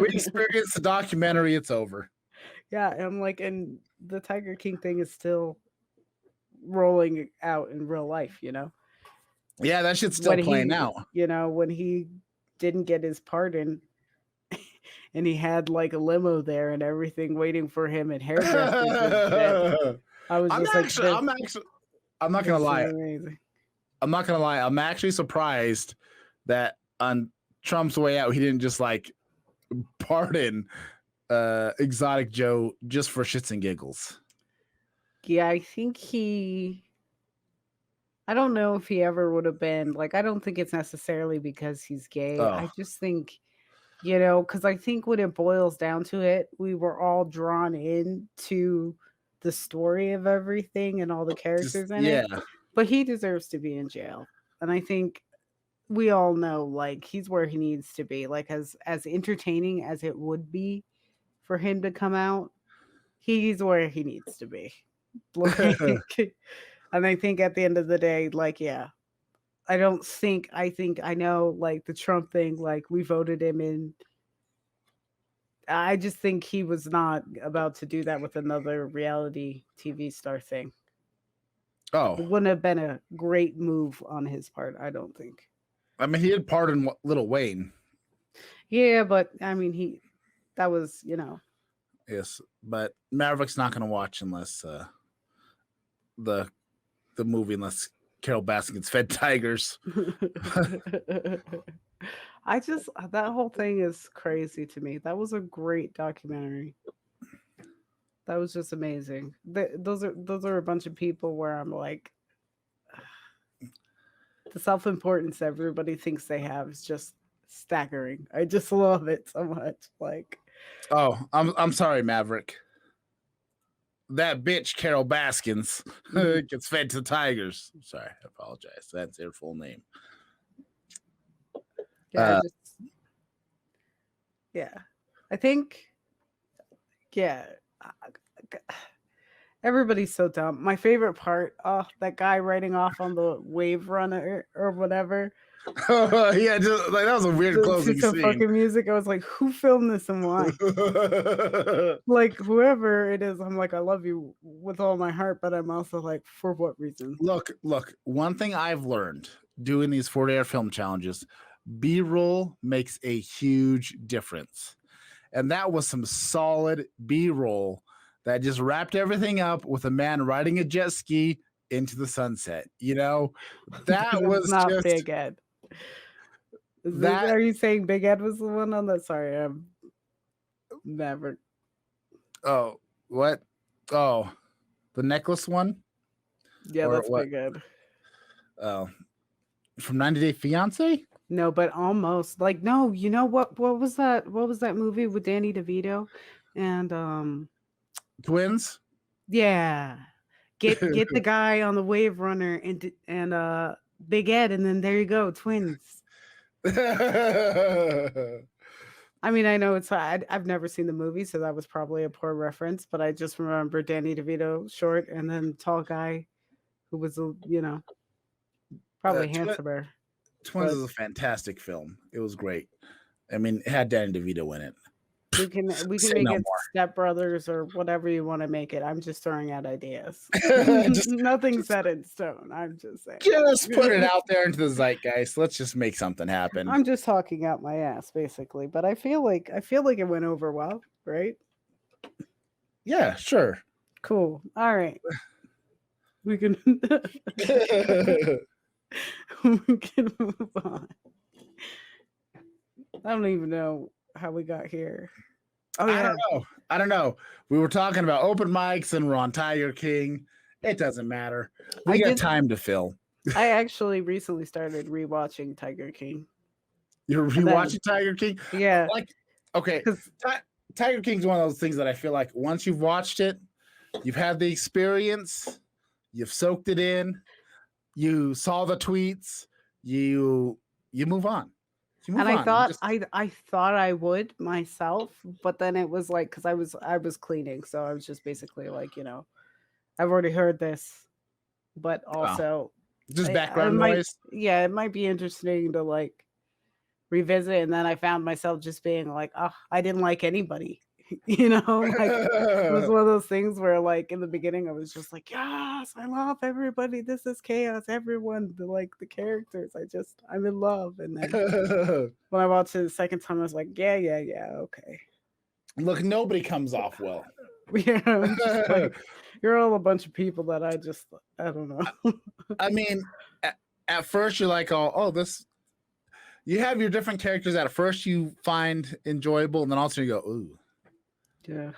experienced the documentary, it's over. Yeah, I'm like, and the Tiger King thing is still rolling out in real life, you know? Yeah, that shit's still playing out. You know, when he didn't get his pardon and he had like a limo there and everything waiting for him and hairdressers and shit. I was I'm not gonna lie. I'm not gonna lie. I'm actually surprised that on Trump's way out, he didn't just like pardon Exotic Joe just for shits and giggles. Yeah, I think I don't know if he ever would have been like, I don't think it's necessarily because he's gay. Oh. I just think, you know, because I think when it boils down to it, we were all drawn into the story of everything and all the characters in it. But he deserves to be in jail. And I think we all know, like, he's where he needs to be. Like, as entertaining as it would be for him to come out, he's where he needs to be. Like, and I think at the end of the day, like, yeah, I know, like, the Trump thing, like, we voted him in. I just think he was not about to do that with another reality TV star thing. Oh. It wouldn't have been a great move on his part, I don't think. I mean, he had pardoned Lil Wayne. Yeah, but, I mean, that was, you know. Yes, but Maverick's not going to watch unless the movie, unless Carol Baskins fed tigers. That whole thing is crazy to me. That was a great documentary. That was just amazing. Those are a bunch of people where I'm like, the self-importance everybody thinks they have is just staggering. I just love it so much. Like, oh, I'm sorry, Maverick. That bitch Carol Baskins gets fed to tigers. Sorry, I apologize. That's their full name. Yeah, I think, yeah, everybody's so dumb. My favorite part, that guy riding off on the wave runner or whatever. Yeah, just, like, that was a weird closing some scene. Fucking music. I was like, who filmed this and why? Like, whoever it is, I'm like, I love you with all my heart, but I'm also like, for what reason? Look, one thing I've learned doing these 40-hour film challenges, B-roll makes a huge difference. And that was some solid B-roll that just wrapped everything up with a man riding a jet ski into the sunset. You know, that was not just Big Ed. Are you saying Big Ed was the one on that? Sorry, I'm Maverick. Oh, what? Oh, the necklace one? Yeah, that's what? Big Ed. Oh, from 90 Day Fiance? No, but almost. Like, no, you know what? What was that? What was that movie with Danny DeVito and Twins? Yeah, get the guy on the wave runner and Big Ed, and then there you go, Twins. I mean, I know I've never seen the movie, so that was probably a poor reference. But I just remember Danny DeVito short, and then tall guy who was, probably handsomer. Twins But is a fantastic film. It was great. I mean, it had Danny DeVito in it. we can Say make no it Step Brothers or whatever you want to make it. I'm just throwing out ideas. more. Nothing's set in stone. I'm just saying. Just put it out there into the zeitgeist. Let's just make something happen. I'm just talking out my ass, basically. But I feel like it went over well, right? Yeah, sure. Cool. All right. We can we can move on. I don't even know how we got here. Oh yeah. I don't know. We were talking about open mics and we're on Tiger King. It doesn't matter. We got time to fill. I actually recently started rewatching Tiger King. You're rewatching Tiger King? Yeah. Okay. Tiger King's one of those things that I feel like once you've watched it, you've had the experience, you've soaked it in, you saw the tweets, you move on. I thought I thought I would myself, but then it was like because I was cleaning, so I was just basically like, I've already heard this, but also just background noise. Yeah, it might be interesting to like revisit, and then I found myself just being like, oh, I didn't like anybody. Like it was one of those things where like in the beginning I was just like, yes, I love everybody, this is chaos, everyone, the characters, I'm in love. And then when I watched it the second time I was like, yeah, okay. Look, nobody comes off well. Yeah, you're all a bunch of people that I don't know. I mean, at first you're like, this, you have your different characters that at first you find enjoyable, and then also you go, ooh. Yeah.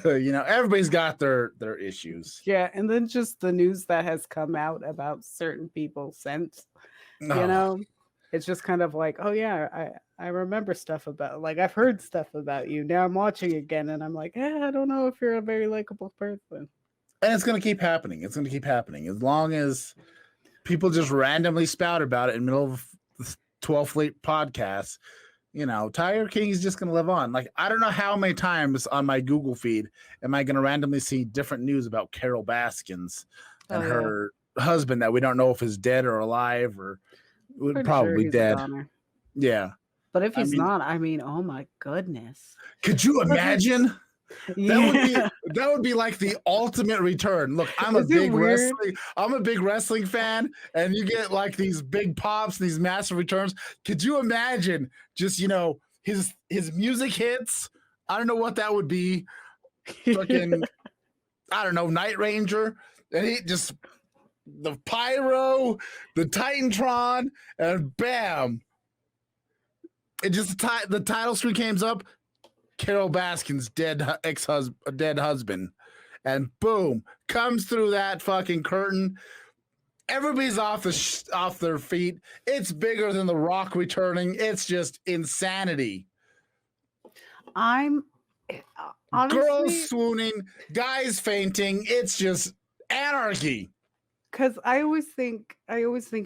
Everybody's got their issues. Yeah, and then just the news that has come out about certain people since, it's just kind of like, oh yeah, I remember stuff about, like, I've heard stuff about you. Now I'm watching again and I'm like, I don't know if you're a very likable person. And it's going to keep happening. It's going to keep happening as long as people just randomly spout about it in the middle of the 12th late podcast. Tiger King is just going to live on. Like, I don't know how many times on my Google feed am I going to randomly see different news about Carol Baskins and her husband that we don't know if is dead or alive, or probably dead. Yeah. But if he's not, oh my goodness. Could you imagine? That would be like the ultimate return. Look, I'm a big wrestling fan, and you get like these big pops, these massive returns. Could you imagine just his music hits? I don't know what that would be. Fucking, I don't know, Night Ranger, and he just the pyro, the Titantron, and bam! It just the title screen comes up. Carol Baskin's dead husband, and boom, comes through that fucking curtain. Everybody's off their feet. It's bigger than The Rock returning. It's just insanity. I'm honestly, girls swooning, guys fainting. It's just anarchy. Because I always think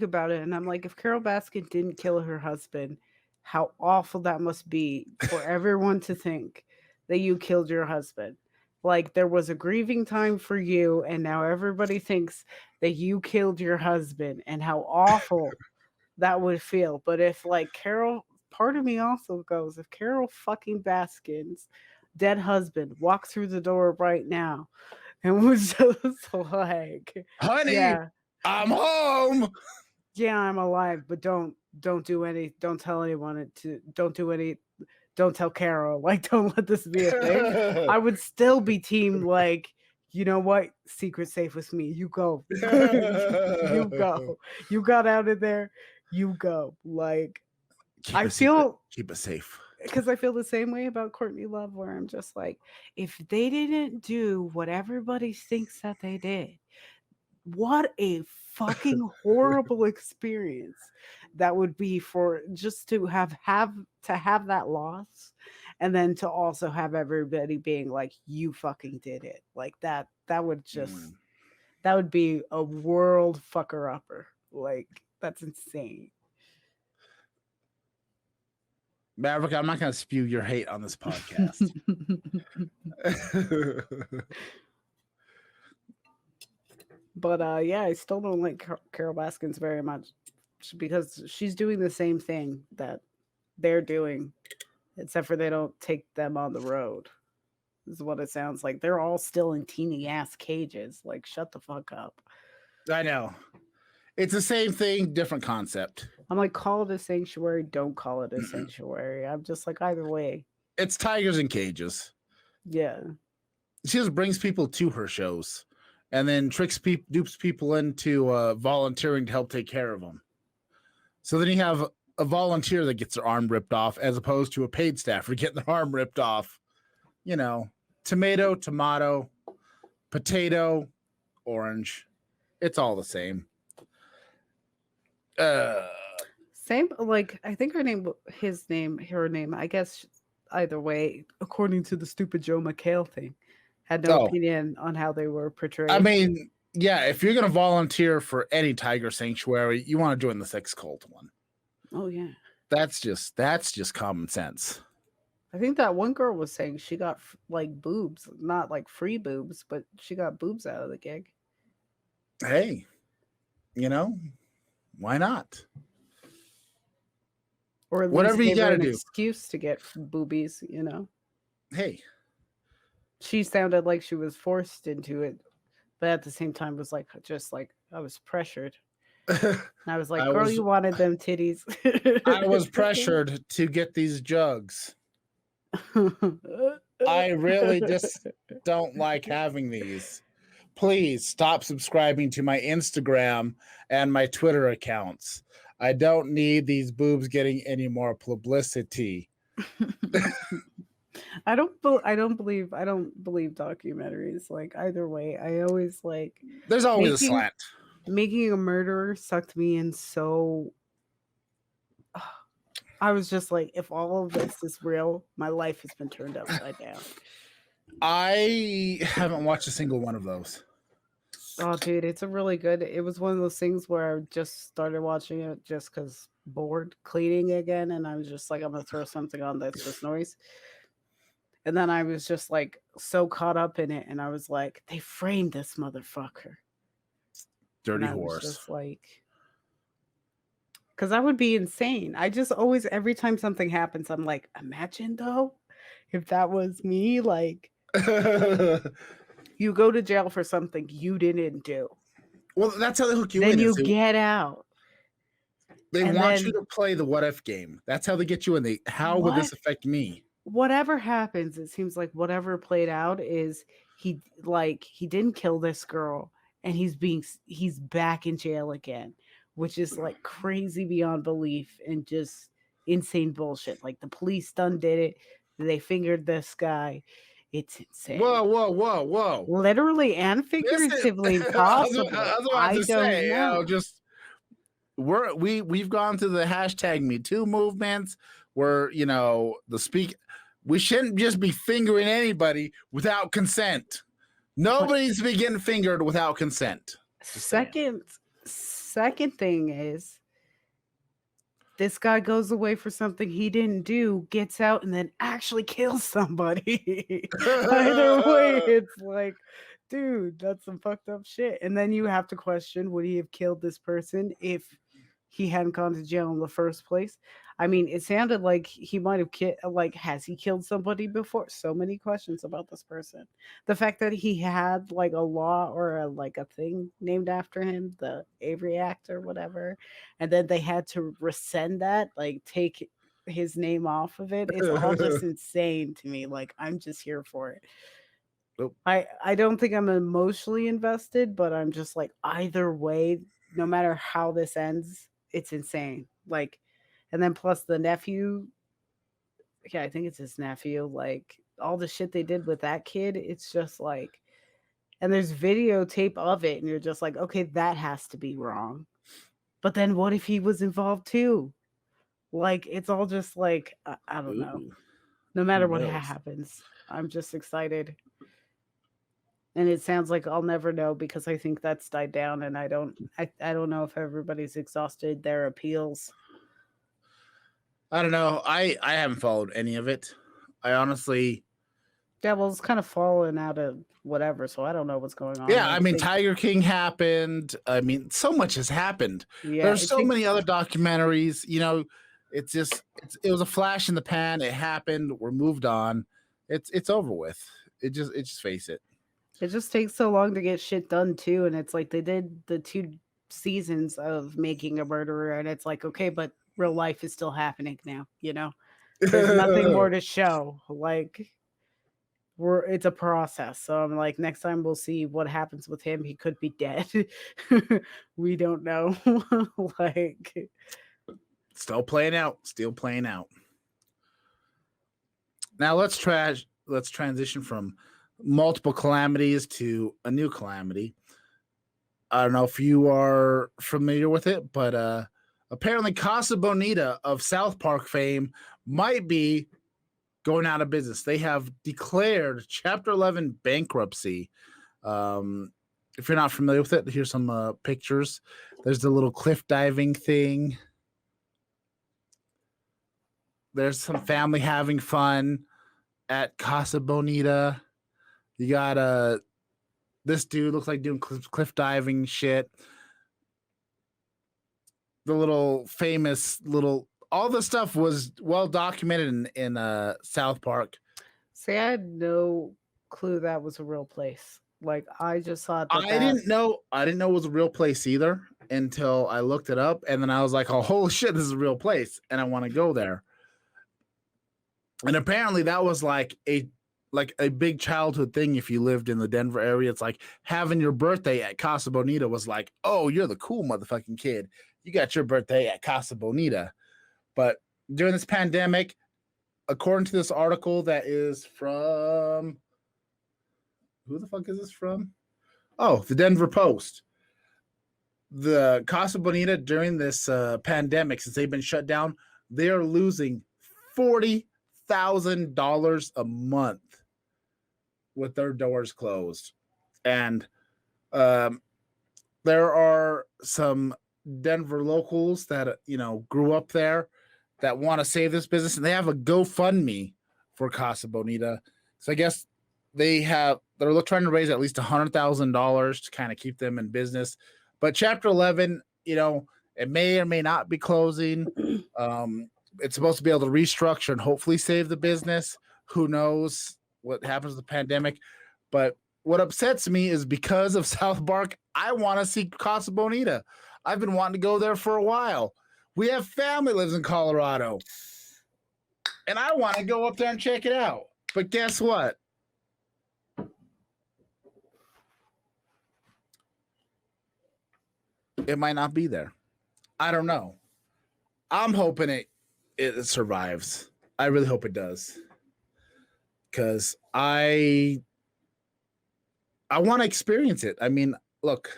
about it, and I'm like, if Carol Baskin didn't kill her husband, how awful that must be for everyone to think that you killed your husband. Like, there was a grieving time for you, and now everybody thinks that you killed your husband, and how awful that would feel. But if, like, Carol, part of me also goes, if Carol fucking Baskin's dead husband walked through the door right now and was just like, honey, yeah, I'm home. Yeah, I'm alive, but don't tell anyone don't tell Carol, like, don't let this be a thing. I would still be team, like, you know what? Secret safe with me. You go. You go. You got out of there. You go. Like, keep it safe. Because I feel the same way about Courtney Love, where I'm just like, if they didn't do what everybody thinks that they did, what a fucking horrible experience that would be for just to have that loss, and then to also have everybody being like, you fucking did it. Like, that would just that would be a world fucker upper. Like, that's insane. Maverick, I'm not going to spew your hate on this podcast. But yeah, I still don't like Carol Baskins very much because she's doing the same thing that they're doing, except for they don't take them on the road. Is what it sounds like. They're all still in teeny ass cages. Like, shut the fuck up. I know. It's the same thing, different concept. I'm like, call it a sanctuary. Don't call it a sanctuary. I'm just like, either way. It's tigers in cages. Yeah. She just brings people to her shows and then dupes people into volunteering to help take care of them. So then you have a volunteer that gets their arm ripped off as opposed to a paid staffer getting their arm ripped off. You know, tomato, potato, orange. It's all the same. Same, like, I think her name, I guess, either way, according to the stupid Joe McHale thing, had no opinion on how they were portrayed. I mean, yeah, if you're going to volunteer for any tiger sanctuary, you want to join the sex cult one. Oh, yeah. That's just common sense. I think that one girl was saying she got like boobs, not like free boobs, but she got boobs out of the gig. Hey, you know, why not? Or at whatever least you got to do. Excuse to get boobies, you know. Hey, she sounded like she was forced into it, but at the same time was like just like I was pressured. And I was like, girl, you wanted them titties. I was pressured to get these jugs. I really just don't like having these. Please stop subscribing to my Instagram and my Twitter accounts. I don't need these boobs getting any more publicity. I don't believe documentaries. Like, either way, I always like. There's always a slant. Making a Murderer sucked me in so. I was just like, if all of this is real, my life has been turned upside down. I haven't watched a single one of those. Oh, dude, it's a really good. It was one of those things where I just started watching it just because bored cleaning again, and I was just like, I'm gonna throw something on that's just noise. And then I was just like so caught up in it, and I was like, they framed this motherfucker. Dirty horse. Just like, because that would be insane. I just always, every time something happens, I'm like, imagine though, if that was me, like. You go to jail for something you didn't do. Well, that's how they hook you in. Then you get out. They want you to play the what if game. That's how they get you in. How would this affect me? Whatever happens, it seems like whatever played out is he didn't kill this girl and he's back in jail again, which is like crazy beyond belief and just insane bullshit. Like the police done did it. They fingered this guy. It's insane. Whoa. Literally and figuratively possible. I don't know. We've gone through the hashtag Me Too movements where, we shouldn't just be fingering anybody without consent. Nobody's be getting fingered without consent. Second thing is, this guy goes away for something he didn't do, gets out, and then actually kills somebody. Either way, it's like, dude, that's some fucked up shit. And then you have to question, would he have killed this person if he hadn't gone to jail in the first place? I mean, it sounded like he might have has he killed somebody before? So many questions about this person. The fact that he had like a law or a thing named after him, the Avery Act or whatever, and then they had to rescind that, like take his name off of it. It's all just insane to me. Like, I'm just here for it. Nope. I don't think I'm emotionally invested, but I'm just like, either way, no matter how this ends, it's insane. Like, and then plus the nephew, yeah, I think it's his nephew, like all the shit they did with that kid, it's just like, and there's videotape of it, and you're just like, okay, that has to be wrong. But then what if he was involved too? Like, it's all just like, I don't know. No matter what happens, I'm just excited. And it sounds like I'll never know because I think that's died down, and I don't know if everybody's exhausted their appeals. I don't know. I haven't followed any of it. I honestly, Yeah, well, it's kind of fallen out of whatever, so I don't know what's going on. yeah. I I mean, think, Tiger King happened. I mean, so much has happened. yeah, There's it so takes. many other documentaries. It's just it was a flash in the pan. It happened. We're moved on. It's over with. It just face it. It just takes so long to get shit done too, and it's like they did the 2 seasons of Making a Murderer, and it's like, okay, but real life is still happening now. There's nothing more to show. Like it's a process. So I'm like, next time we'll see what happens with him. He could be dead. We don't know. Like, Still playing out. Still playing out. Now let's transition from multiple calamities to a new calamity. I don't know if you are familiar with it, but apparently Casa Bonita of South Park fame might be going out of business. They have declared Chapter 11 bankruptcy. If you're not familiar with it, here's some pictures. There's the little cliff diving thing. There's some family having fun at Casa Bonita. You got this dude looks like doing cliff diving shit. The little famous little all the stuff was well documented in South Park. see, I had no clue that was a real place. Like, I just thought that I didn't know it was a real place either until I looked it up, and then I was like, "Oh, holy shit, this is a real place," and I want to go there. And apparently, that was like a big childhood thing. If you lived in the Denver area, it's like having your birthday at Casa Bonita was like, "Oh, you're the cool motherfucking kid. You got your birthday at Casa Bonita." But during this pandemic, according to this article that is from who the fuck is this from? Oh, the Denver Post. The Casa Bonita during this pandemic, since they've been shut down, they are losing $40,000 a month with their doors closed. And there are some Denver locals that grew up there that want to save this business, and they have a GoFundMe for Casa Bonita. So I guess they're trying to raise at least $100,000 to kind of keep them in business. But Chapter 11, it may or may not be closing. It's supposed to be able to restructure and hopefully save the business. Who knows what happens with the pandemic? But what upsets me is because of South Park, I want to see Casa Bonita. I've been wanting to go there for a while. We have family lives in Colorado, and I want to go up there and check it out. But guess what? It might not be there. I don't know. I'm hoping it survives. I really hope it does. Because I want to experience it. I mean, look,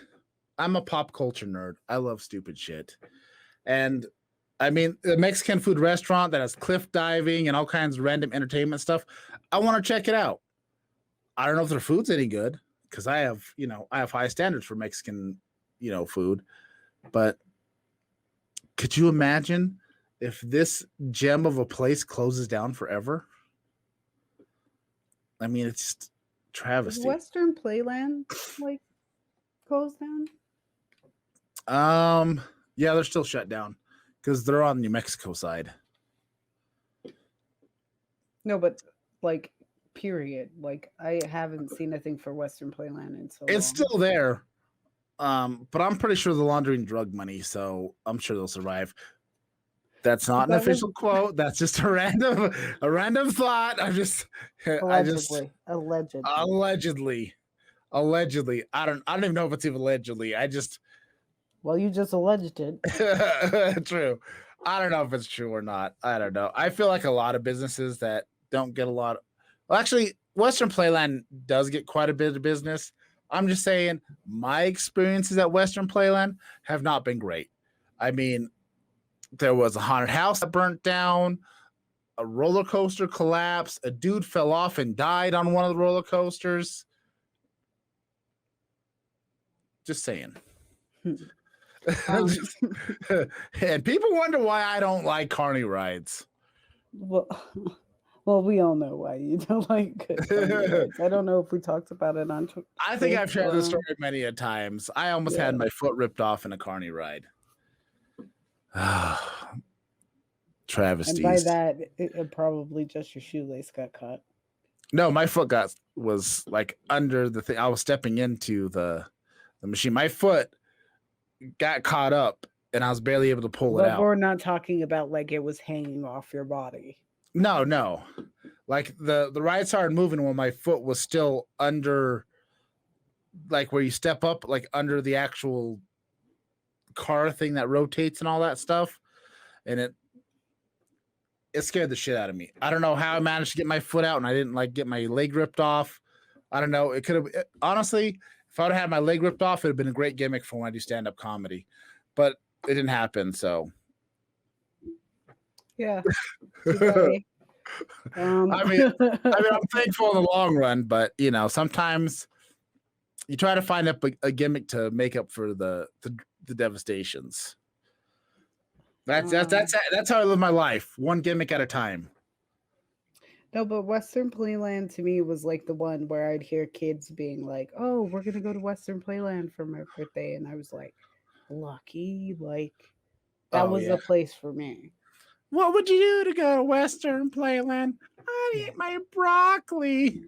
I'm a pop culture nerd. I love stupid shit. And I mean, the Mexican food restaurant that has cliff diving and all kinds of random entertainment stuff, I want to check it out. I don't know if their food's any good because I have high standards for Mexican, food. But could you imagine if this gem of a place closes down forever? I mean, it's just travesty. Western Playland like closed down. Yeah, they're still shut down because they're on the New Mexico side. No, but like, period. Like, I haven't seen a thing for Western Playland in so long. It's still there. But I'm pretty sure the laundering drug money, so I'm sure they'll survive. That's not an official quote. That's just a random thought. Allegedly. Allegedly. I don't even know if it's even allegedly. Well, you just alleged it. True. I don't know if it's true or not. I don't know. I feel like a lot of businesses that don't get a lot of, well, actually, Western Playland does get quite a bit of business. I'm just saying my experiences at Western Playland have not been great. I mean, there was a haunted house that burnt down, a roller coaster collapsed, a dude fell off and died on one of the roller coasters. Just saying. Um, And people wonder why I don't like carny rides. well, well, we all know why you don't like carny rides. I don't know if we talked about it on I think I've shared this Twitch. story many a times. I almost had Yeah. my foot ripped off in a carny ride. And Travesties. by that, it probably just your shoelace got cut. No, my foot was like under the thing. I was stepping into the machine. My foot got caught up, and I was barely able to pull it But out. we're not talking about like it was hanging off your body. No. Like the ride started moving when my foot was still under, like where you step up, like under the actual car thing that rotates and all that stuff, and it scared the shit out of me. I don't know how I managed to get my foot out, and I didn't like get my leg ripped off. I don't know. It could have honestly, if I'd had my leg ripped off, it'd have been a great gimmick for when I do stand-up comedy, but it didn't happen. So Yeah. I I mean, I'm thankful in the long run, but you know, sometimes you try to find up a gimmick to make up for the devastations. That's how I live my life, one gimmick at a time. No, but Western Playland to me was like the one where I'd hear kids being like, "Oh, we're gonna go to Western Playland for my birthday," and I was like, "Lucky!" Like that was the place for me. What would you do to go to Western Playland? I'd eat my broccoli.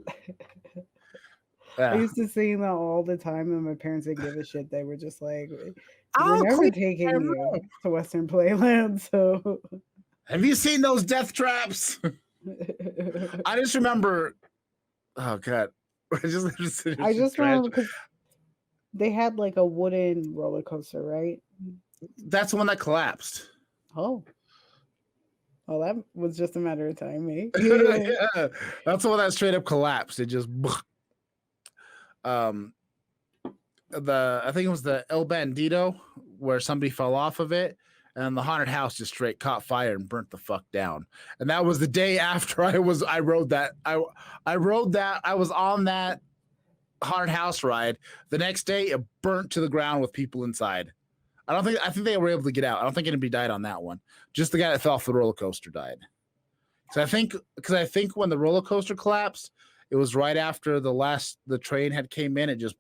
I used to sing that all the time, and my parents didn't give a shit. They were just like, I'll "We're never clean taking my you room." to Western Playland." So, Have you seen those death traps? I just remember. Oh god, I just remember because they had like a wooden roller coaster, right? That's the one that collapsed. Oh, well, that was just a matter of time, eh? Yeah, that's the one that straight up collapsed. It just I think it was the El Bandito where somebody fell off of it, and the haunted house just straight caught fire and burnt the fuck down. And that was the day after I rode that. I rode that. I was on that haunted house ride. The next day, it burnt to the ground with people inside. I think they were able to get out. I don't think anybody died on that one. Just the guy that fell off the roller coaster died. So I think when the roller coaster collapsed, it was right after the train had came in. It just,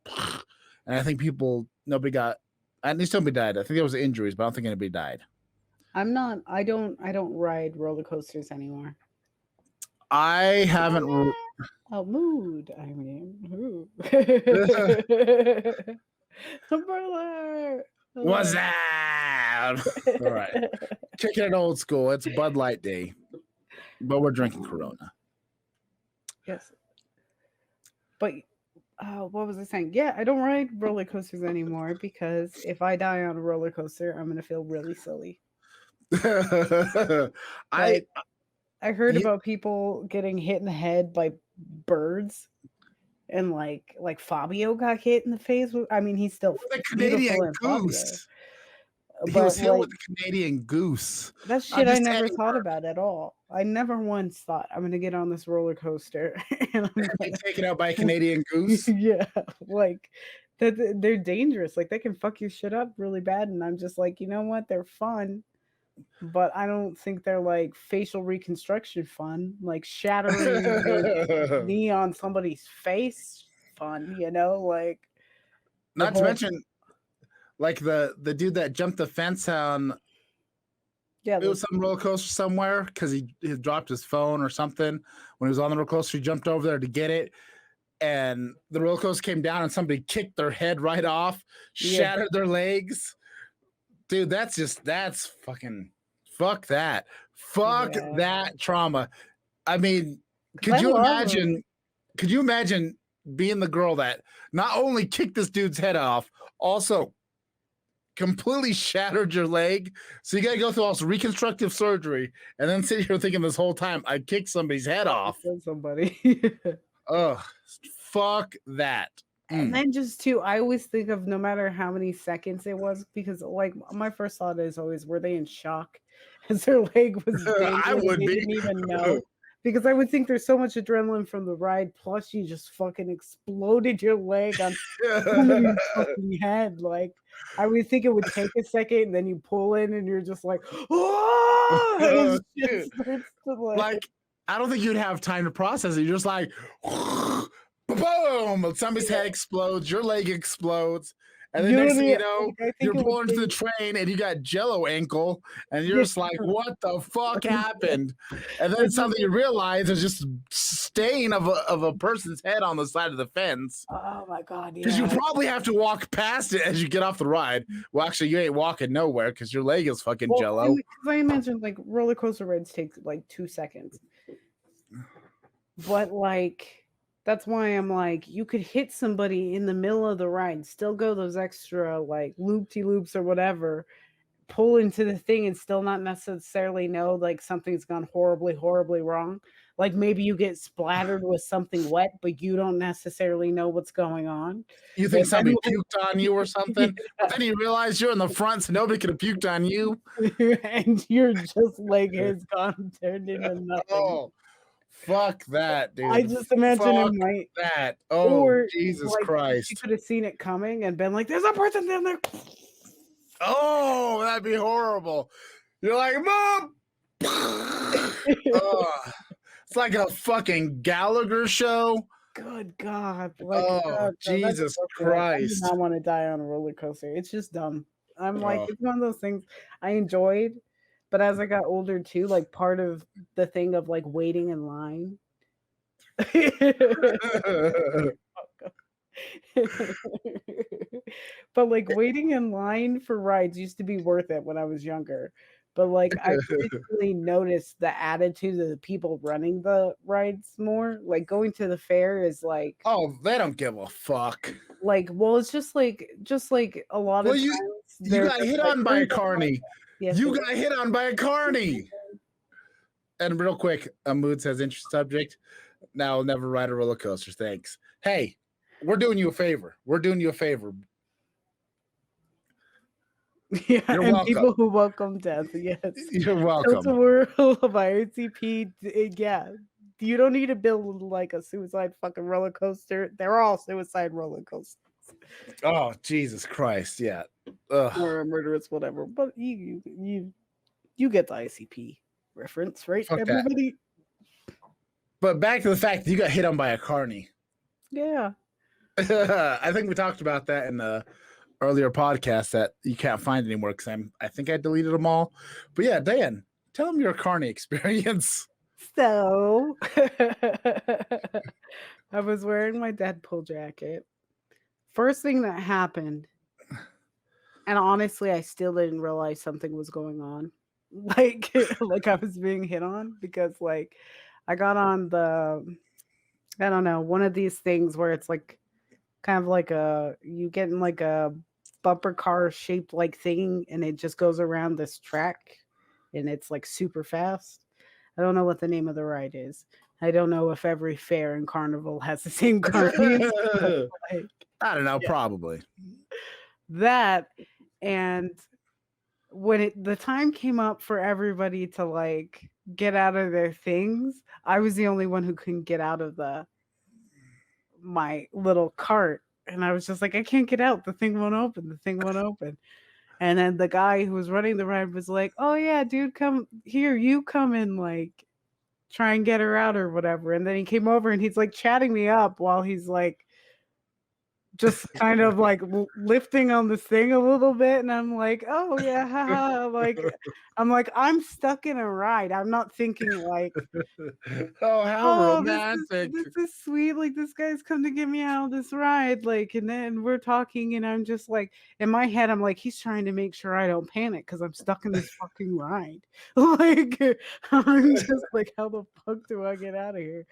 and I think nobody got, at least nobody died. I think there was injuries, but I don't think anybody died. I don't ride roller coasters anymore. I haven't. Mood. I mean, umbrella. What's that? All right, kicking it old school. It's Bud Light Day, but we're drinking Corona. Yes, but what was I saying? Yeah, I don't ride roller coasters anymore because if I die on a roller coaster, I'm gonna feel really silly. I heard about people getting hit in the head by birds, and like Fabio got hit in the face. I mean, he's still the Canadian goose. He was hit with the Canadian goose. That shit I never thought about at all. I never once thought I'm gonna get on this roller coaster and I'm gonna get taken out by a Canadian goose. Yeah, like they're dangerous. Like they can fuck your shit up really bad. And I'm just like, you know what? They're fun, but I don't think they're like facial reconstruction fun. Like shattering your knee on somebody's face fun. You know, like not to mention. Like the dude that jumped the fence on, it was some roller coaster somewhere because he dropped his phone or something when he was on the roller coaster. He jumped over there to get it, and the roller coaster came down, and somebody kicked their head right off, shattered their legs. Dude, that's fucking fuck that, that trauma. I mean, could you imagine? Could you imagine being the girl that not only kicked this dude's head off, also completely shattered your leg, so you gotta go through all this reconstructive surgery and then sit here thinking this whole time I kicked somebody's head off. Somebody. Oh, fuck that. And then just too, I always think of no matter how many seconds it was, because like my first thought is always, were they in shock as their leg was big? I would be. Didn't even know. Because I would think there's so much adrenaline from the ride, plus you just fucking exploded your leg on somebody's fucking head. Like, I would think it would take a second, and then you pull in, and you're just like, oh, and Dude, shit starts to like, I don't think you'd have time to process it. You're just like, boom! Somebody's head explodes, your leg explodes, and then next thing you know, you're pulling into the train, and you got Jello ankle, and you're just like, what the fuck happened? And then suddenly you realize there's just stain of a person's head on the side of the fence. Oh my god! Because you probably have to walk past it as you get off the ride. Well, actually, you ain't walking nowhere because your leg is fucking Jello. I mentioned like roller coaster rides take like 2 seconds, but like that's why I'm like, you could hit somebody in the middle of the ride, still go those extra like loop-de-loops or whatever, pull into the thing and still not necessarily know like something's gone horribly, horribly wrong. Like maybe you get splattered with something wet, but you don't necessarily know what's going on. You think somebody puked on you or something, but then you realize you're in the front, so nobody could have puked on you. And your just leg has gone turned into nothing. Oh, fuck that, dude. I just imagine fuck it might that. Oh, or, Jesus like, Christ. You could have seen it coming and been like, there's a person down there. Oh, that'd be horrible. You're like, Mom. It's like a fucking Gallagher show. Good God. Like, oh, Jesus Christ. I do not want to die on a roller coaster. It's just dumb. I'm like, it's one of those things I enjoyed, but as I got older too, like part of the thing of like waiting in line. But like waiting in line for rides used to be worth it when I was younger. But like I recently noticed the attitude of the people running the rides more. Like going to the fair is like, oh, they don't give a fuck. Like, well, it's just like a lot of times you got hit on by a carny. Yes, you got hit on by a carny. And real quick, Mood says interesting subject. Now I'll never ride a roller coaster. Thanks. Hey, we're doing you a favor. Yeah, You're and welcome. people who welcome death. Yes, you're welcome. That's a world of ICP. Yeah, you don't need to build like a suicide fucking roller coaster. They're all suicide roller coasters. Oh, Jesus Christ! Yeah, or murderous, whatever. But you get the ICP reference, right? Fuck everybody. That. But back to the fact that you got hit on by a carny. Yeah. I think we talked about that in the earlier podcast that you can't find anymore because I think I deleted them all. But yeah, Dan, tell them your carny experience. So I was wearing my Deadpool jacket. First thing that happened, and honestly, I still didn't realize something was going on. Like I was being hit on because like I got on I don't know, one of these things where it's like kind of like you get in like a bumper car shaped like thing and it just goes around this track and it's like super fast. I don't know what the name of the ride is. I don't know if every fair and carnival has the same car. Like, I don't know, probably. That, and when the time came up for everybody to like get out of their things, I was the only one who couldn't get out of my little cart. And I was just like, I can't get out. The thing won't open. And then the guy who was running the ride was like, oh yeah, dude, come here. You come and like try and get her out or whatever. And then he came over and he's like chatting me up while he's like just kind of like lifting on the thing a little bit. And I'm like, oh yeah, haha. Like, I'm stuck in a ride. I'm not thinking like, oh, how romantic. This is sweet. Like this guy's come to get me out of this ride. Like, and then we're talking and I'm just like, in my head, I'm like, he's trying to make sure I don't panic because I'm stuck in this fucking ride. Like, I'm just like, how the fuck do I get out of here?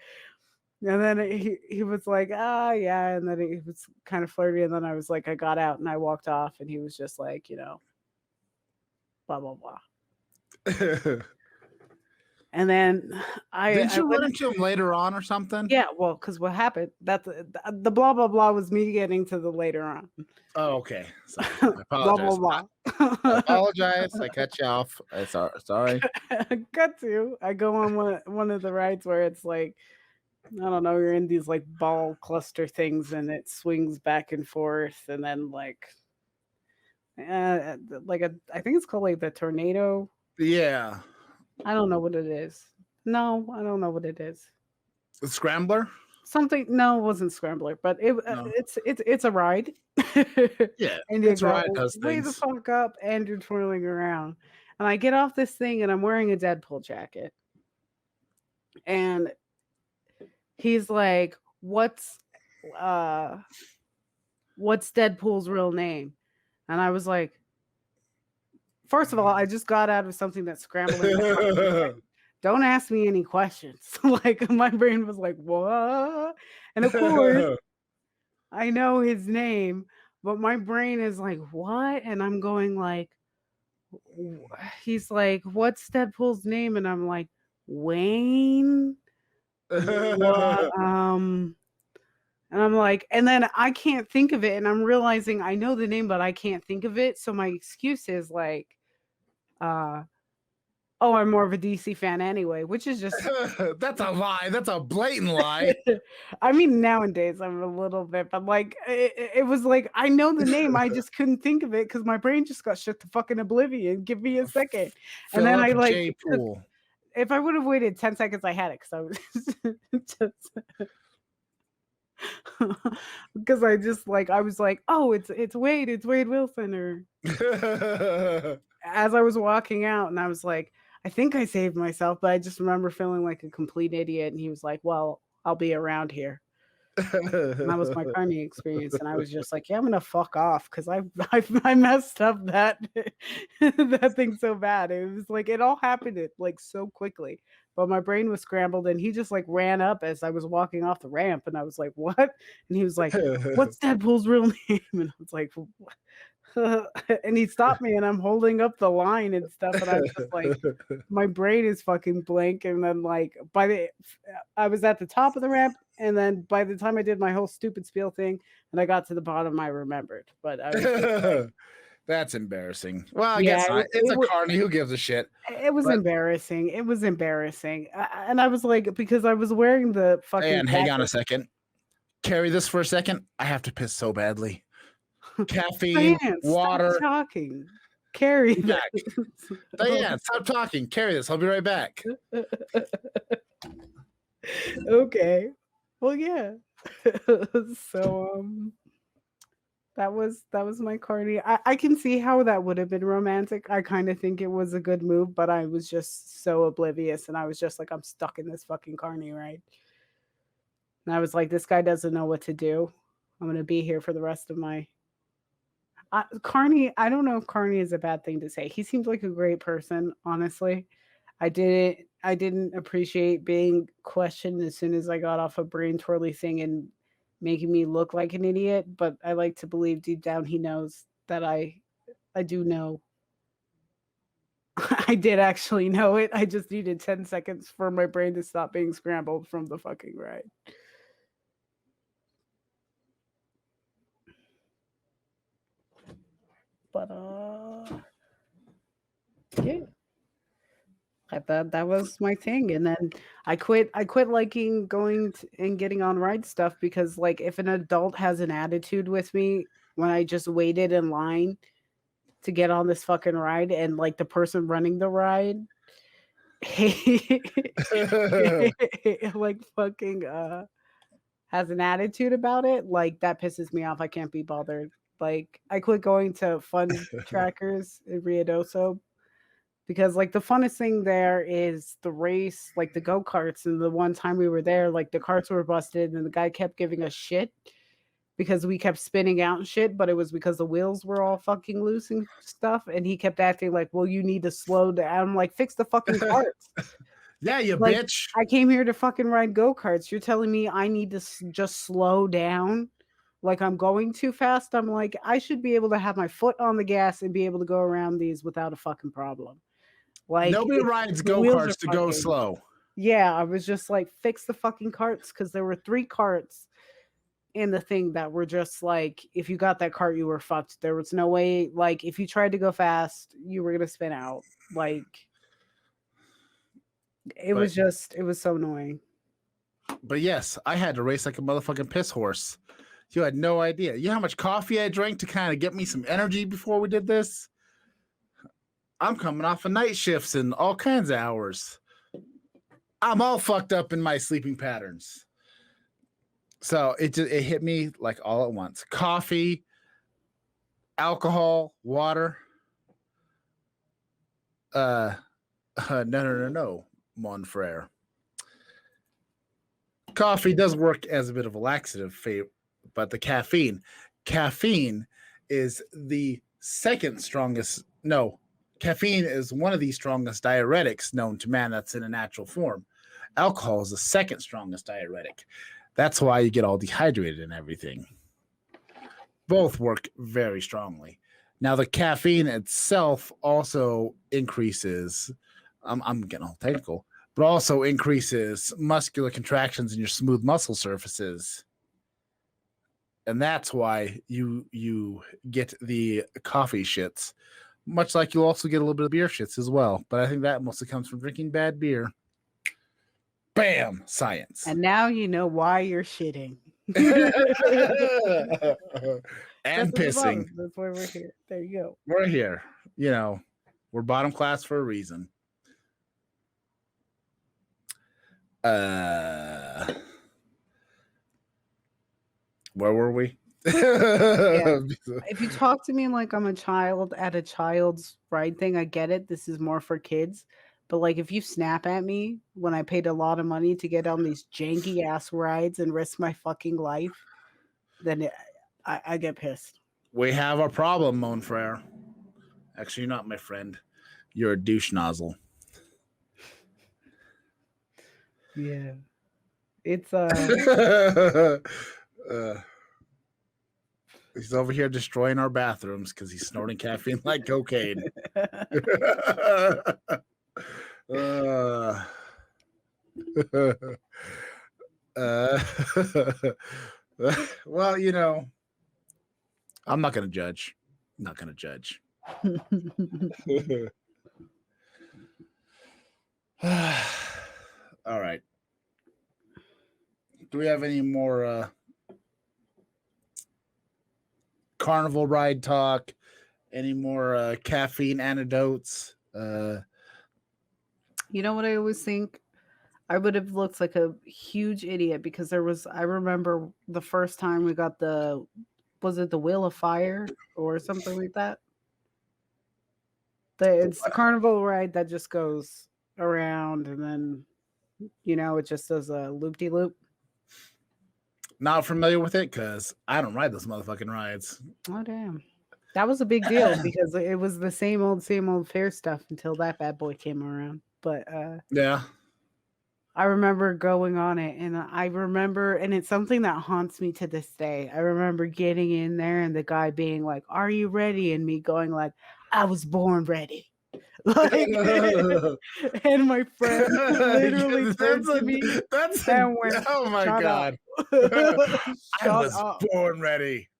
And then he was like, yeah. And then he was kind of flirty. And then I was like, I got out and I walked off. And he was just like, blah, blah, blah. And then Didn't I you went. run into him later on or something? Yeah, well, because what happened? That's the blah blah blah was me getting to the later on. Oh, okay. Sorry. I Blah apologize. blah I blah. apologize. I cut you off. Sorry. Got to. I go on one of the rides where it's like, I don't know, you're in these like ball cluster things and it swings back and forth, and then like I think it's called like the tornado. Yeah. I don't know what it is. No, I don't know what it is. The Scrambler? Something. No, it wasn't Scrambler, but No. it's a ride. Yeah. And you It's right. go Does way the things. fuck up and you're twirling around. And I get off this thing and I'm wearing a Deadpool jacket. And he's like, uh what's Deadpool's real name? And I was like, first of all, I just got out of something that's scrambling my fucking brain. Don't ask me any questions. Like my brain was like, what? And of course, I know his name, but my brain is like, what? And I'm going like, he's like, what's Deadpool's name? And I'm like, Wayne. What? And I'm like, and then I can't think of it, and I'm realizing I know the name, but I can't think of it. So my excuse is like, oh, I'm more of a DC fan anyway, which is just. That's a lie. That's a blatant lie. I mean, nowadays I'm a little bit, but like it was like I know the name, I just couldn't think of it because my brain just got shut to fucking oblivion. Give me a second, and then I Philip like. J. Poole. If I would have waited 10 seconds, I had it because I was just. Because I just like I was like, oh, it's Wade Wilson, or as I was walking out, and I was like, I think I saved myself, but I just remember feeling like a complete idiot. And he was like, well, I'll be around here. And that was my Carney experience, and I was just like, yeah, I'm gonna fuck off because I messed up that that thing so bad. It was like it all happened like so quickly, but my brain was scrambled, and he just like ran up as I was walking off the ramp, and I was like, what? And he was like, what's Deadpool's real name? And I was like, and he stopped me, and I'm holding up the line and stuff, and I'm just like, my brain is fucking blank. And then like I was at the top of the ramp, and then by the time I did my whole stupid spiel thing and I got to the bottom, I remembered. But I was just like, that's embarrassing. Well, I yeah, guess not. It's a carny. Who gives a shit? It was embarrassing. It was embarrassing. And I was like, because I was wearing the fucking. And hang on a second. Carry this for a second. I have to piss so badly. Caffeine, water. Stop talking. Carry back. Diane, stop talking. Carry this. I'll be right back. Okay. Well, yeah. So that was my Carney. I can see how that would have been romantic. I kind of think it was a good move, but I was just so oblivious, and I was just like, I'm stuck in this fucking Carney ride. And I was like, this guy doesn't know what to do. I'm gonna be here for the rest of my. Carney, I don't know if Carney is a bad thing to say. He seems like a great person, honestly. I didn't appreciate being questioned as soon as I got off a brain twirly thing and making me look like an idiot, but I like to believe deep down he knows that I do know. I did actually know it. I just needed 10 seconds for my brain to stop being scrambled from the fucking ride. But yeah. I thought that was my thing, and then I quit liking going and getting on ride stuff because like if an adult has an attitude with me when I just waited in line to get on this fucking ride, and like the person running the ride like fucking has an attitude about it, like that pisses me off. I can't be bothered. Like I quit going to fun trackers in Ruidoso because like the funnest thing there is the race, like the go-karts. And the one time we were there, like the carts were busted and the guy kept giving us shit because we kept spinning out and shit, but it was because the wheels were all fucking loose and stuff. And he kept acting like, well, you need to slow down. I'm like, fix the fucking carts. Yeah, you like, bitch. I came here to fucking ride go-karts. You're telling me I need to just slow down? Like I'm going too fast? I'm like, I should be able to have my foot on the gas and be able to go around these without a fucking problem. Like Nobody rides the wheels go-karts are to go fucking slow. yeah, I was just like, fix the fucking carts because there were 3 carts in the thing that were just like, if you got that cart, you were fucked. There was no way, like, if you tried to go fast, you were gonna spin out. Like, it was so annoying. But yes, I had to race like a motherfucking piss horse. You had no idea. You know how much coffee I drank to kind of get me some energy before we did this? I'm coming off of night shifts and all kinds of hours. I'm all fucked up in my sleeping patterns. So it hit me like all at once. Coffee, alcohol, water. No, mon frere. Coffee does work as a bit of a laxative, but the caffeine is the second strongest. No, caffeine is one of the strongest diuretics known to man that's in a natural form. Alcohol is the second strongest diuretic. That's why you get all dehydrated and everything. Both work very strongly. Now, the caffeine itself also increases, I'm getting all technical, but also increases muscular contractions in your smooth muscle surfaces. And that's why you get the coffee shits, much like you'll also get a little bit of beer shits as well. But I think that mostly comes from drinking bad beer. Bam! Science. And now you know why you're shitting. And pissing. That's why we're here. There you go. We're here. You know, we're bottom class for a reason. Where were we? Yeah. If you talk to me like I'm a child at a child's ride thing, I get it. This is more for kids. But like, if you snap at me when I paid a lot of money to get on these janky ass rides and risk my fucking life, then I get pissed. We have a problem, Mon Frere. Actually, you're not my friend. You're a douche nozzle. Yeah. It's he's over here destroying our bathrooms because he's snorting caffeine like cocaine. Well, you know, I'm not going to judge. I'm not going to judge. All right. Do we have any more carnival ride talk? Any more caffeine antidotes? You know what I always think? I would have looked like a huge idiot because I remember the first time we got was it the Wheel of Fire or something like that? It's the carnival ride that just goes around and then, it just does a loop-de-loop. Not familiar with it because I don't ride those motherfucking rides. Oh, damn. That was a big deal because it was the same old fair stuff until that bad boy came around. But yeah. I remember going on it, and it's something that haunts me to this day. I remember getting in there and the guy being like, "Are you ready?" And me going like, "I was born ready." Like, and my friend literally turned to me and went, "Oh my God, I was born ready."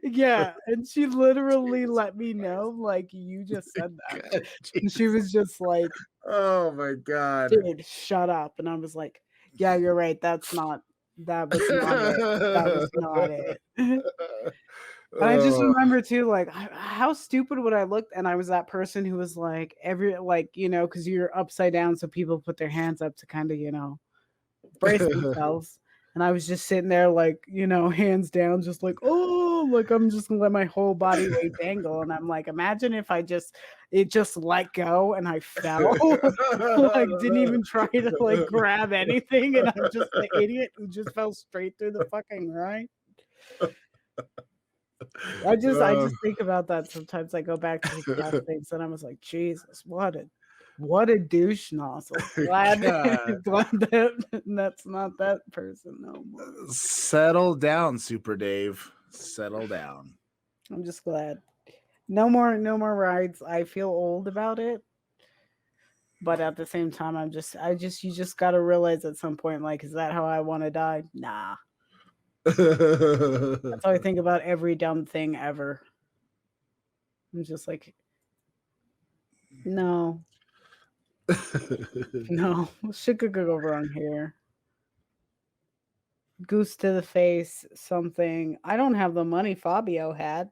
Yeah, and she literally let me know, like, you just said that. And she was just like, "Oh my God, dude, shut up." And I was like, "Yeah, you're right. That was not it. That was not it." And I just remember too, like, how stupid would I look? And I was that person who was like, because you're upside down, so people put their hands up to kind of, brace themselves. And I was just sitting there, like, hands down, just like, oh, like I'm just gonna let my whole body weight dangle. And I'm like, imagine if it just let go and I fell, like didn't even try to like grab anything, and I'm just the idiot who just fell straight through the fucking ride. I just think about that sometimes. I go back to the past things, and I was like, Jesus, what a douche nozzle. Glad that that's not that person no more. Settle down, Super Dave. Settle down. I'm just glad. No more rides. I feel old about it. But at the same time, you just got to realize at some point, like, is that how I want to die? Nah. That's how I think about every dumb thing ever. I'm just like, no, no, shit could go wrong here. Goose to the face, something. I don't have the money Fabio had.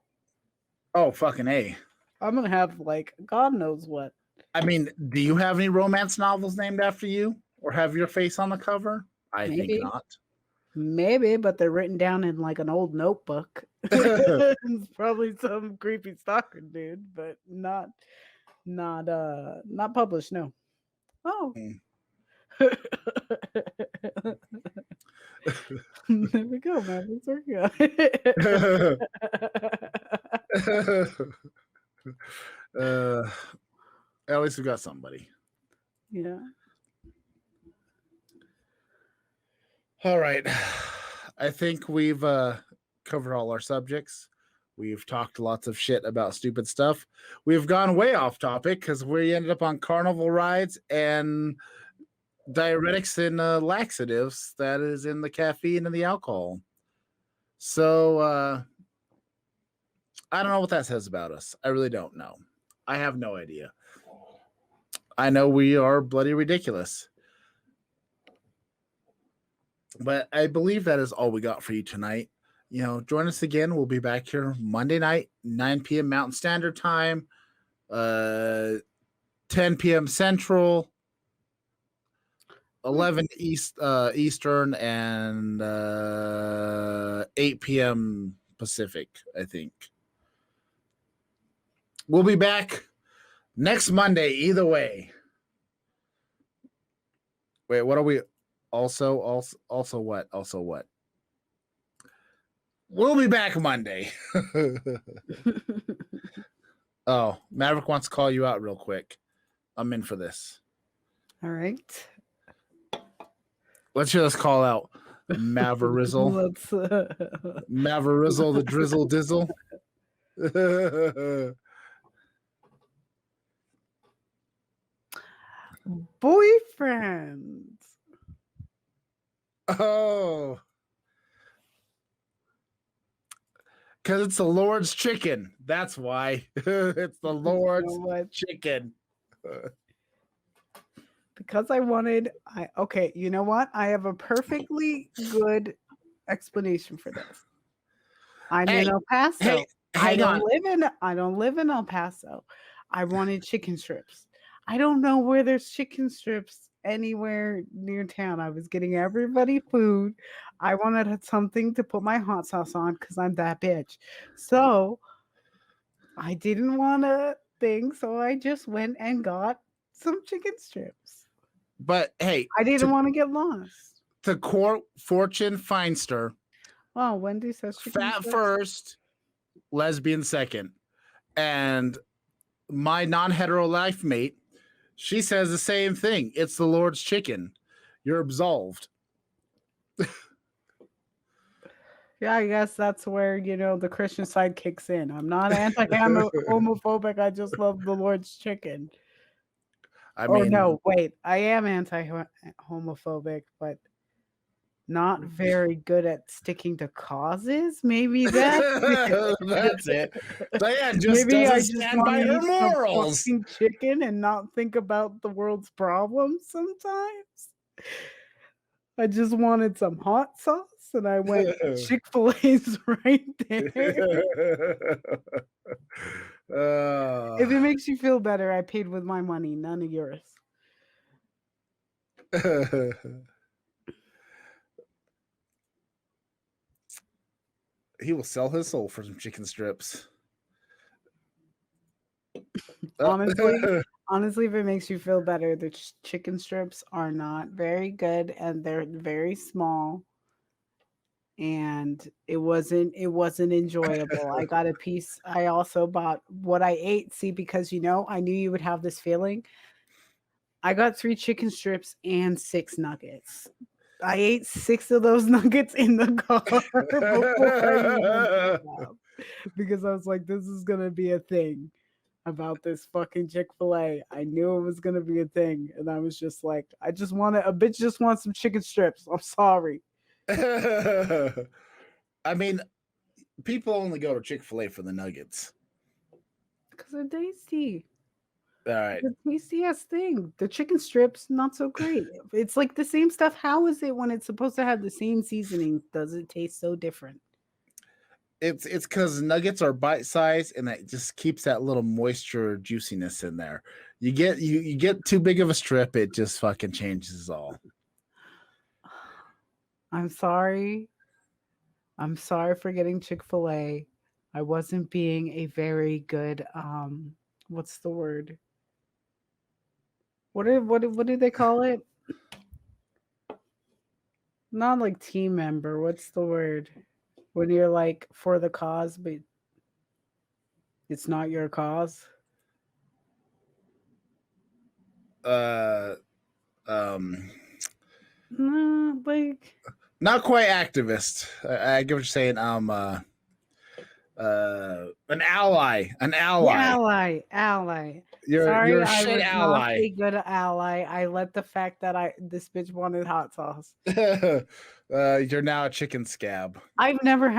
Oh, fucking A. I'm gonna have like God knows what. I mean, do you have any romance novels named after you, or have your face on the cover? I think Maybe. not. Maybe, but they're written down in like an old notebook. It's probably some creepy stalker dude, but not published, no. Oh. There we go, man. It's working out. At least we got somebody. Yeah. All right. I think we've covered all our subjects. We've talked lots of shit about stupid stuff. We've gone way off topic because we ended up on carnival rides and diuretics and laxatives that is in the caffeine and the alcohol. So I don't know what that says about us. I really don't know. I have no idea. I know we are bloody ridiculous. But I believe that is all we got for you tonight. You know, join us again. We'll be back here Monday night, 9 p.m. Mountain Standard Time, 10 p.m. Central, 11 Eastern, and 8 p.m. Pacific, I think. We'll be back next Monday, either way. Wait, what are we? Also what? Also what? We'll be back Monday. Oh, Maverick wants to call you out real quick. I'm in for this. All right. Let's hear this call out. Maverizzle. Maverizzle, the drizzle dizzle. Boyfriends. Oh. Because it's the Lord's chicken. That's why. It's the Lord's chicken. Because I wanted, okay, you know what? I have a perfectly good explanation for this. I'm in El Paso. I don't live in El Paso. I wanted chicken strips. I don't know where there's chicken strips anywhere near town. I was getting everybody food. I wanted something to put my hot sauce on because I'm that bitch. So I didn't want a thing, so I just went and got some chicken strips. But hey, I didn't want to get lost. To quote Fortune Feinster, oh, Wendy says fat first, lesbian second. And my non-hetero life mate, she says the same thing. It's the Lord's chicken. You're absolved. Yeah, I guess that's where, the Christian side kicks in. I'm not anti-homophobic. I just love the Lord's chicken. I am anti-homophobic, but not very good at sticking to causes. Maybe that's it. Diane just doesn't stand by her morals. Chicken and not think about the world's problems sometimes. I just wanted some hot sauce, and I went Chick-fil-A's right there. If it makes you feel better, I paid with my money, none of yours. He will sell his soul for some chicken strips. Honestly, if it makes you feel better, the chicken strips are not very good, and they're very small. And it wasn't enjoyable. I got a piece. I also bought what I ate. See, because I knew you would have this feeling. I got 3 chicken strips and 6 nuggets. I ate 6 of those nuggets in the car before I even because I was like, this is gonna be a thing. about this fucking Chick-fil-A. I knew it was gonna be a thing, and I was just like, I just want a bitch just wants some chicken strips. I'm sorry. I mean, people only go to Chick-fil-A for the nuggets. Because they're tasty. All right. The tastiest thing. The chicken strips, not so great. It's like the same stuff. How is it when it's supposed to have the same seasoning? Does it taste so different? It's because nuggets are bite size, and that just keeps that little moisture juiciness in there. You get too big of a strip, it just fucking changes all. I'm sorry. I'm sorry for getting Chick-fil-A. I wasn't being a very good what's the word? What do they call it? Not like team member. What's the word? When you're like for the cause, but it's not your cause. No, like Not quite activist. I get what you're saying. An ally. Ally. You're Sorry, a I shit was not ally. a good ally. I let the fact that this bitch wanted hot sauce. You're now a chicken scab. I never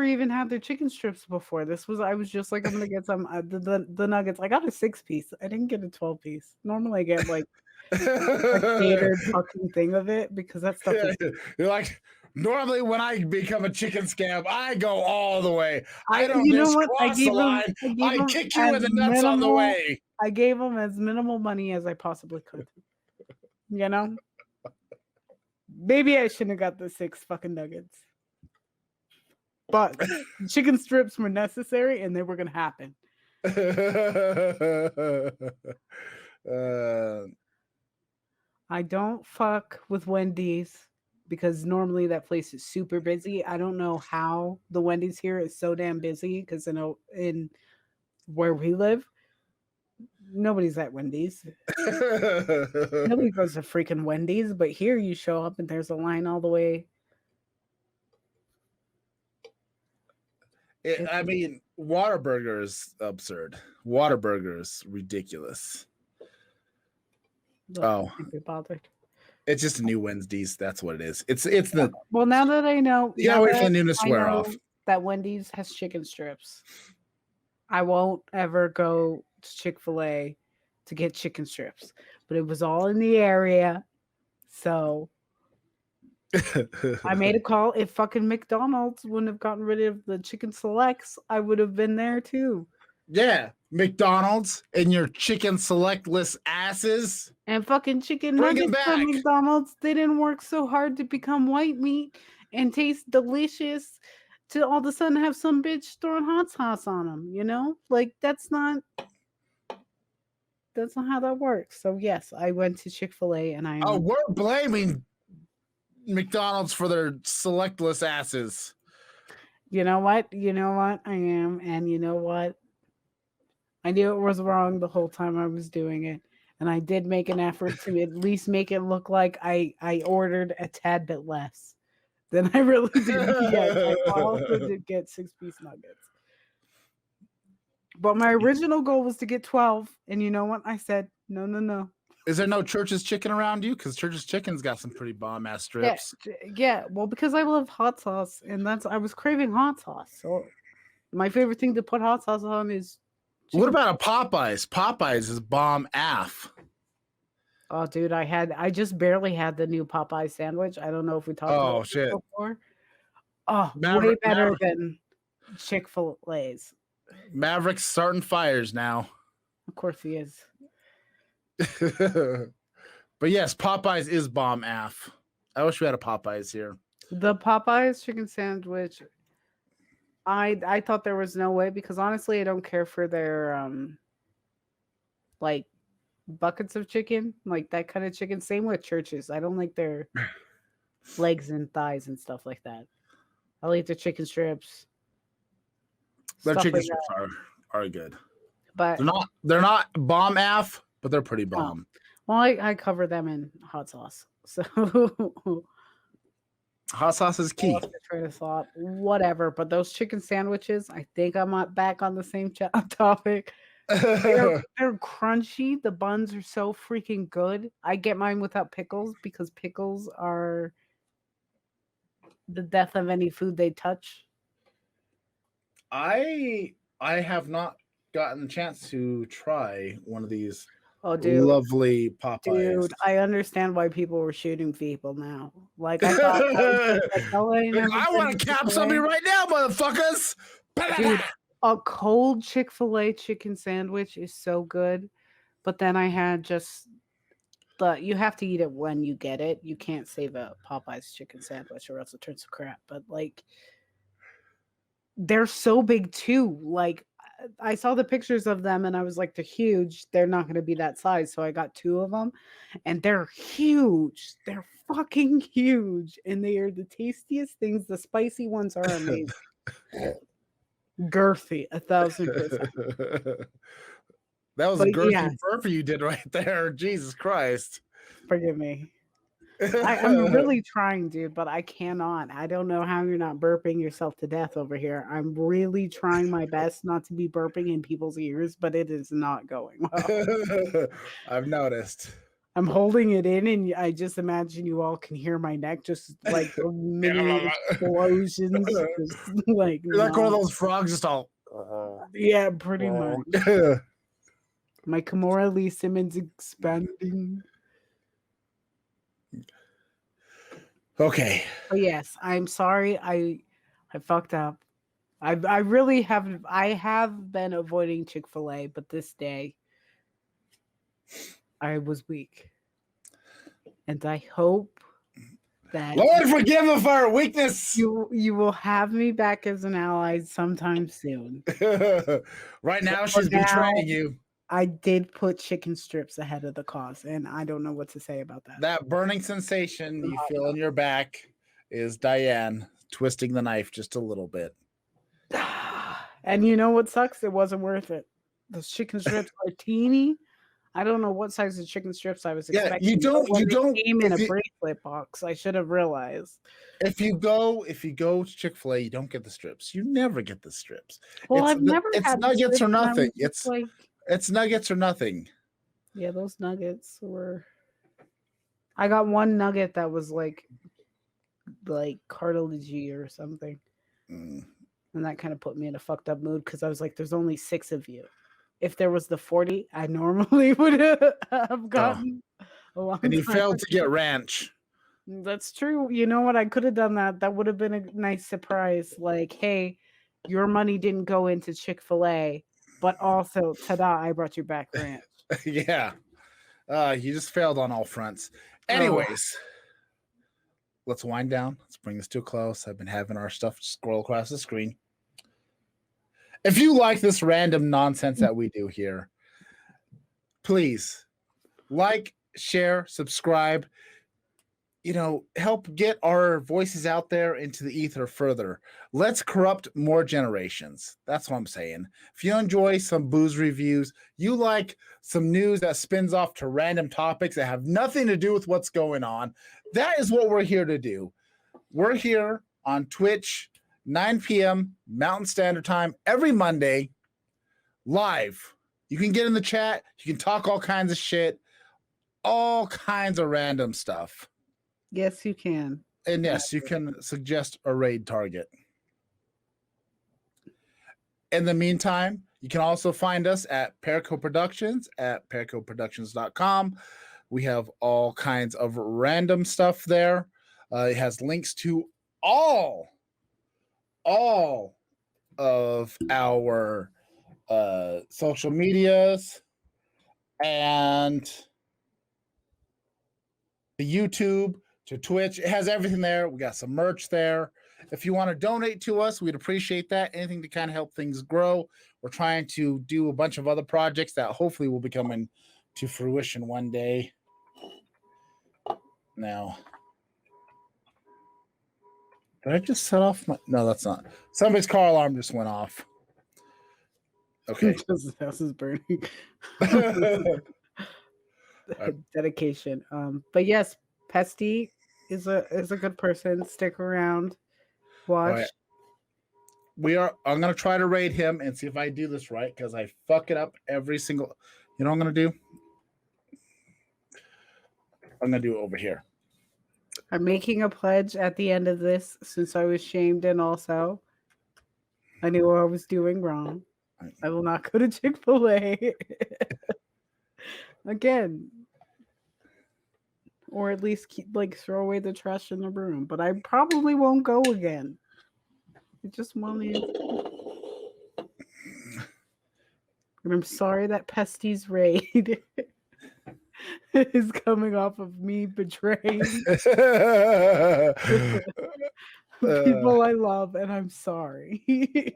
even had their chicken strips before. I was just like, I'm gonna get some the nuggets. I got a 6-piece. I didn't get a 12-piece. Normally I get like a catered fucking thing of it because that stuff is. You're like, normally when I become a chicken scab, I go all the way. I don't just cross the line. I kick you in the nuts on the way. I gave them as minimal money as I possibly could. You know? Maybe I shouldn't have got the 6 fucking nuggets. But chicken strips were necessary and they were gonna happen. I don't fuck with Wendy's because normally that place is super busy. I don't know how the Wendy's here is so damn busy because in where we live, nobody's at Wendy's. Nobody goes to freaking Wendy's, but here you show up and there's a line all the way. I mean, Whataburger is absurd. Whataburger is ridiculous. I can't be bothered. It's just a new Wednesdays. That's what it is. It's the. Well, now that I know, You gotta wait for the newness to wear off. That Wendy's has chicken strips. I won't ever go to Chick-fil-A to get chicken strips, but it was all in the area, so I made a call. If fucking McDonald's wouldn't have gotten rid of the chicken selects, I would have been there too. Yeah, McDonald's and your chicken selectless asses. And fucking chicken nuggets from McDonald's, they didn't work so hard to become white meat and taste delicious to all of a sudden have some bitch throwing hot sauce on them, you know? Like that's not how that works. So yes, I went to Chick-fil-A and we're blaming McDonald's for their selectless asses. You know what? I am, and you know what? I knew it was wrong the whole time I was doing it, and I did make an effort to at least make it look like I ordered a tad bit less than I really did. Yes, I also did get 6-piece nuggets. But my original goal was to get 12, and you know what? I said, no. Is there no Church's Chicken around you? Because Church's Chicken's got some pretty bomb-ass strips. Yeah, well, because I love hot sauce, and I was craving hot sauce. So my favorite thing to put hot sauce on is chicken. What about a Popeyes? Popeyes is bomb AF. Oh, dude, I just barely had the new Popeye sandwich. I don't know if we talked about it before. Oh, way better than Chick-fil-A's. Maverick's starting fires now. Of course he is. But yes, Popeyes is bomb AF. I wish we had a Popeyes here. The Popeyes chicken sandwich, I thought there was no way because honestly, I don't care for their like buckets of chicken, like that kind of chicken. Same with Church's. I don't like their legs and thighs and stuff like that. I like the chicken strips. Their chicken strips are good, but they're not bomb AF, but they're pretty bomb. Well, I cover them in hot sauce, so hot sauce is key. Whatever, but those chicken sandwiches, I think I'm back on the same topic. They're crunchy. The buns are so freaking good. I get mine without pickles because pickles are the death of any food they touch. I have not gotten the chance to try one of these Oh, dude. lovely Popeyes. Dude, I understand why people were shooting people now. Like, I thought I was like oh, I want to cap somebody right now, motherfuckers. Dude, a cold Chick-fil-A chicken sandwich is so good. But then I had just you have to eat it when you get it. You can't save a Popeye's chicken sandwich or else it turns to crap. But like, they're so big too. Like, I saw the pictures of them and I was like, they're huge. They're not going to be that size. So I got 2 of them and they're huge. They're fucking huge. And they are the tastiest things. The spicy ones are amazing. Girthy, 1,000%. That was a girthy burpee you did right there. Jesus Christ. Forgive me. I'm really trying, dude, but I cannot. I don't know how you're not burping yourself to death over here. I'm really trying my best not to be burping in people's ears, but it is not going well. I've noticed. I'm holding it in, and I just imagine you all can hear my neck just like mini explosions. Just, like, you're like one of those frogs, just all. Yeah, pretty much. My Kimura Lee Simmons expanding. Okay. But yes, I'm sorry. I fucked up. I really have. I have been avoiding Chick-fil-A, but this day I was weak, and I hope that Lord forgive us for our weakness. You will have me back as an ally sometime soon. Right now, she's betraying you. I did put chicken strips ahead of the cause, and I don't know what to say about that. That burning sensation you feel in your back is Diane twisting the knife just a little bit. And you know what sucks? It wasn't worth it. Those chicken strips are teeny. I don't know what size of chicken strips I was expecting. You don't came in a bracelet box. I should have realized. If you go to Chick-fil-A, you don't get the strips. You never get the strips. Well, I've never had nuggets or nothing. It's like it's nuggets or nothing. Yeah, those nuggets were. I got one nugget that was like cartilagey or something, and that kind of put me in a fucked up mood because I was like, "There's only 6 of you. If there was the 40, I normally would have gotten a long." And you failed to get ranch. That's true. You know what? I could have done that. That would have been a nice surprise. Like, hey, your money didn't go into Chick-fil-A. But also, ta-da, I brought you back ranch. Yeah. You just failed on all fronts. Anyways, let's wind down. Let's bring this to a close. I've been having our stuff scroll across the screen. If you like this random nonsense that we do here, please like, share, subscribe. Help get our voices out there into the ether further. Let's corrupt more generations. That's what I'm saying. If you enjoy some booze reviews, you like some news that spins off to random topics that have nothing to do with what's going on, that is what we're here to do. We're here on Twitch, 9 p.m. Mountain Standard Time, every Monday, live. You can get in the chat. You can talk all kinds of shit, all kinds of random stuff. Yes, you can. And yes, you can suggest a raid target. In the meantime, you can also find us at Perico Productions at pericoproductions.com. We have all kinds of random stuff there. It has links to all of our social medias and the YouTube to Twitch. It has everything there. We got some merch there. If you want to donate to us, we'd appreciate that. Anything to kind of help things grow. We're trying to do a bunch of other projects that hopefully will be coming to fruition one day. Now, did I just set off my... No, that's not. Somebody's car alarm just went off. Okay. The house is burning. Dedication. But yes, Pesty is a good person. Stick around. Watch. I'm gonna try to rate him and see if I do this right because I fuck it up every single. You know what I'm gonna do? I'm gonna do it over here. I'm making a pledge at the end of this since I was shamed and also I knew what I was doing wrong. I will not go to Chick-fil-A again. Or at least throw away the trash in the room. But I probably won't go again. I just wanted. And I'm sorry that Pesty's raid is coming off of me betraying people I love, and I'm sorry.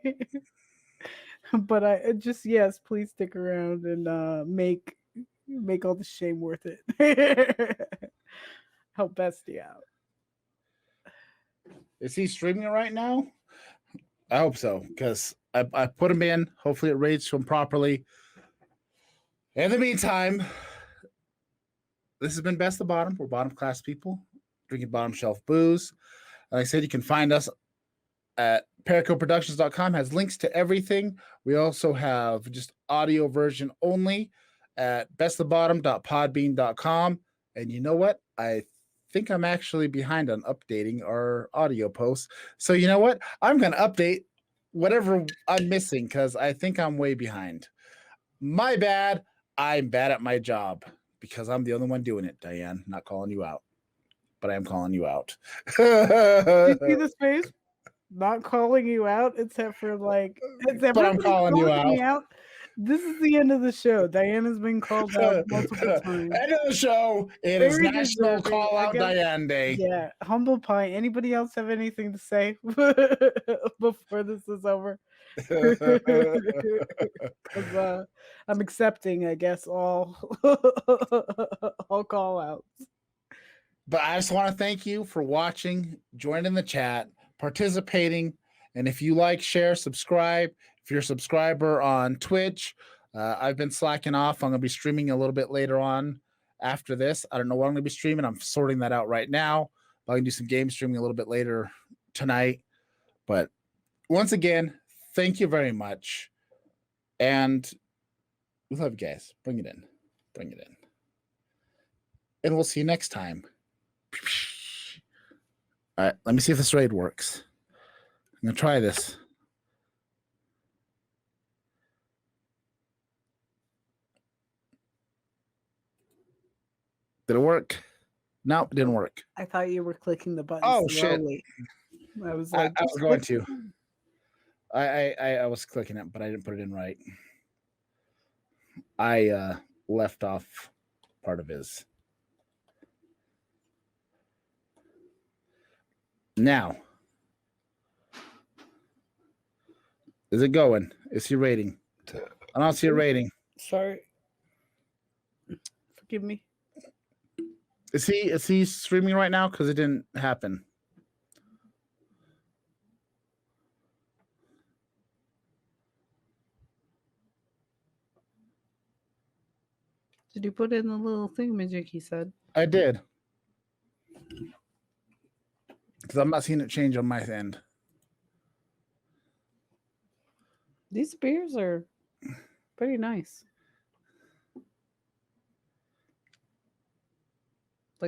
But I just, yes, please stick around and make all the shame worth it. Help Bestie out. Is he streaming right now? I hope so, because I put him in. Hopefully it rates to him properly. In the meantime, this has been Best of Bottom. We're bottom class people drinking bottom shelf booze. Like I said, you can find us at pericoproductions.com. Has links to everything. We also have just audio version only at bestofbottom.podbean.com. And you know what? I think I'm actually behind on updating our audio posts. So you know what? I'm going to update whatever I'm missing because I think I'm way behind. My bad. I'm bad at my job because I'm the only one doing it, Diane. Not calling you out, but I am calling you out. You see this face? Not calling you out, except for but I'm calling you out. This is the end of the show. Diana's been called out multiple times. End of the show. It is National Call Out Diane Day. Yeah, humble pie. Anybody else have anything to say before this is over? I'm accepting, I guess, all call outs. But I just want to thank you for watching, joining the chat, participating, and if you like, share, subscribe. If you're a subscriber on Twitch, I've been slacking off. I'm going to be streaming a little bit later on after this. I don't know what I'm going to be streaming. I'm sorting that out right now. I can do some game streaming a little bit later tonight. But once again, thank you very much. And we love you guys. Bring it in. Bring it in. And we'll see you next time. All right, let me see if this raid works. I'm going to try this. Did it work? No, it didn't work. I thought you were clicking the button. Oh, slowly. Shit. I was like, I was going to. I was clicking it, but I didn't put it in right. I left off part of his. Now, is it going? Is he rating? I don't see a rating. Sorry. Forgive me. Is he streaming right now? Because it didn't happen. Did you put in the little thingamajig he said? I did. Because I'm not seeing it change on my end. These beers are pretty nice.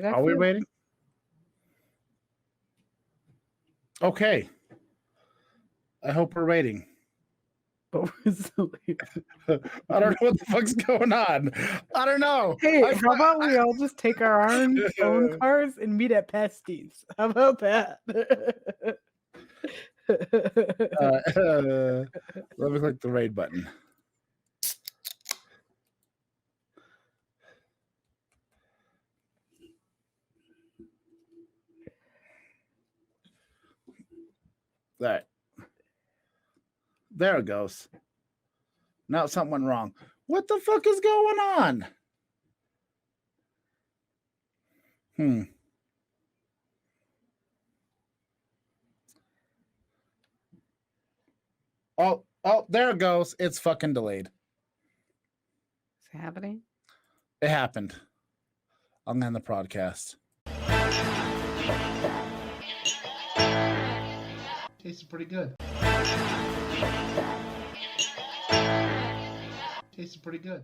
Are we waiting? Okay. I hope we're waiting. But we're still here. I don't know what the fuck's going on. I don't know. Hey, how about we all just take our own cars and meet at Pesty's? How about that? Let me click the raid button. All right. There it goes. Now something went wrong. What the fuck is going on? Oh, there it goes. It's fucking delayed. Is it happening? It happened. I'm gonna end the podcast. Tastes pretty good. Tasted pretty good.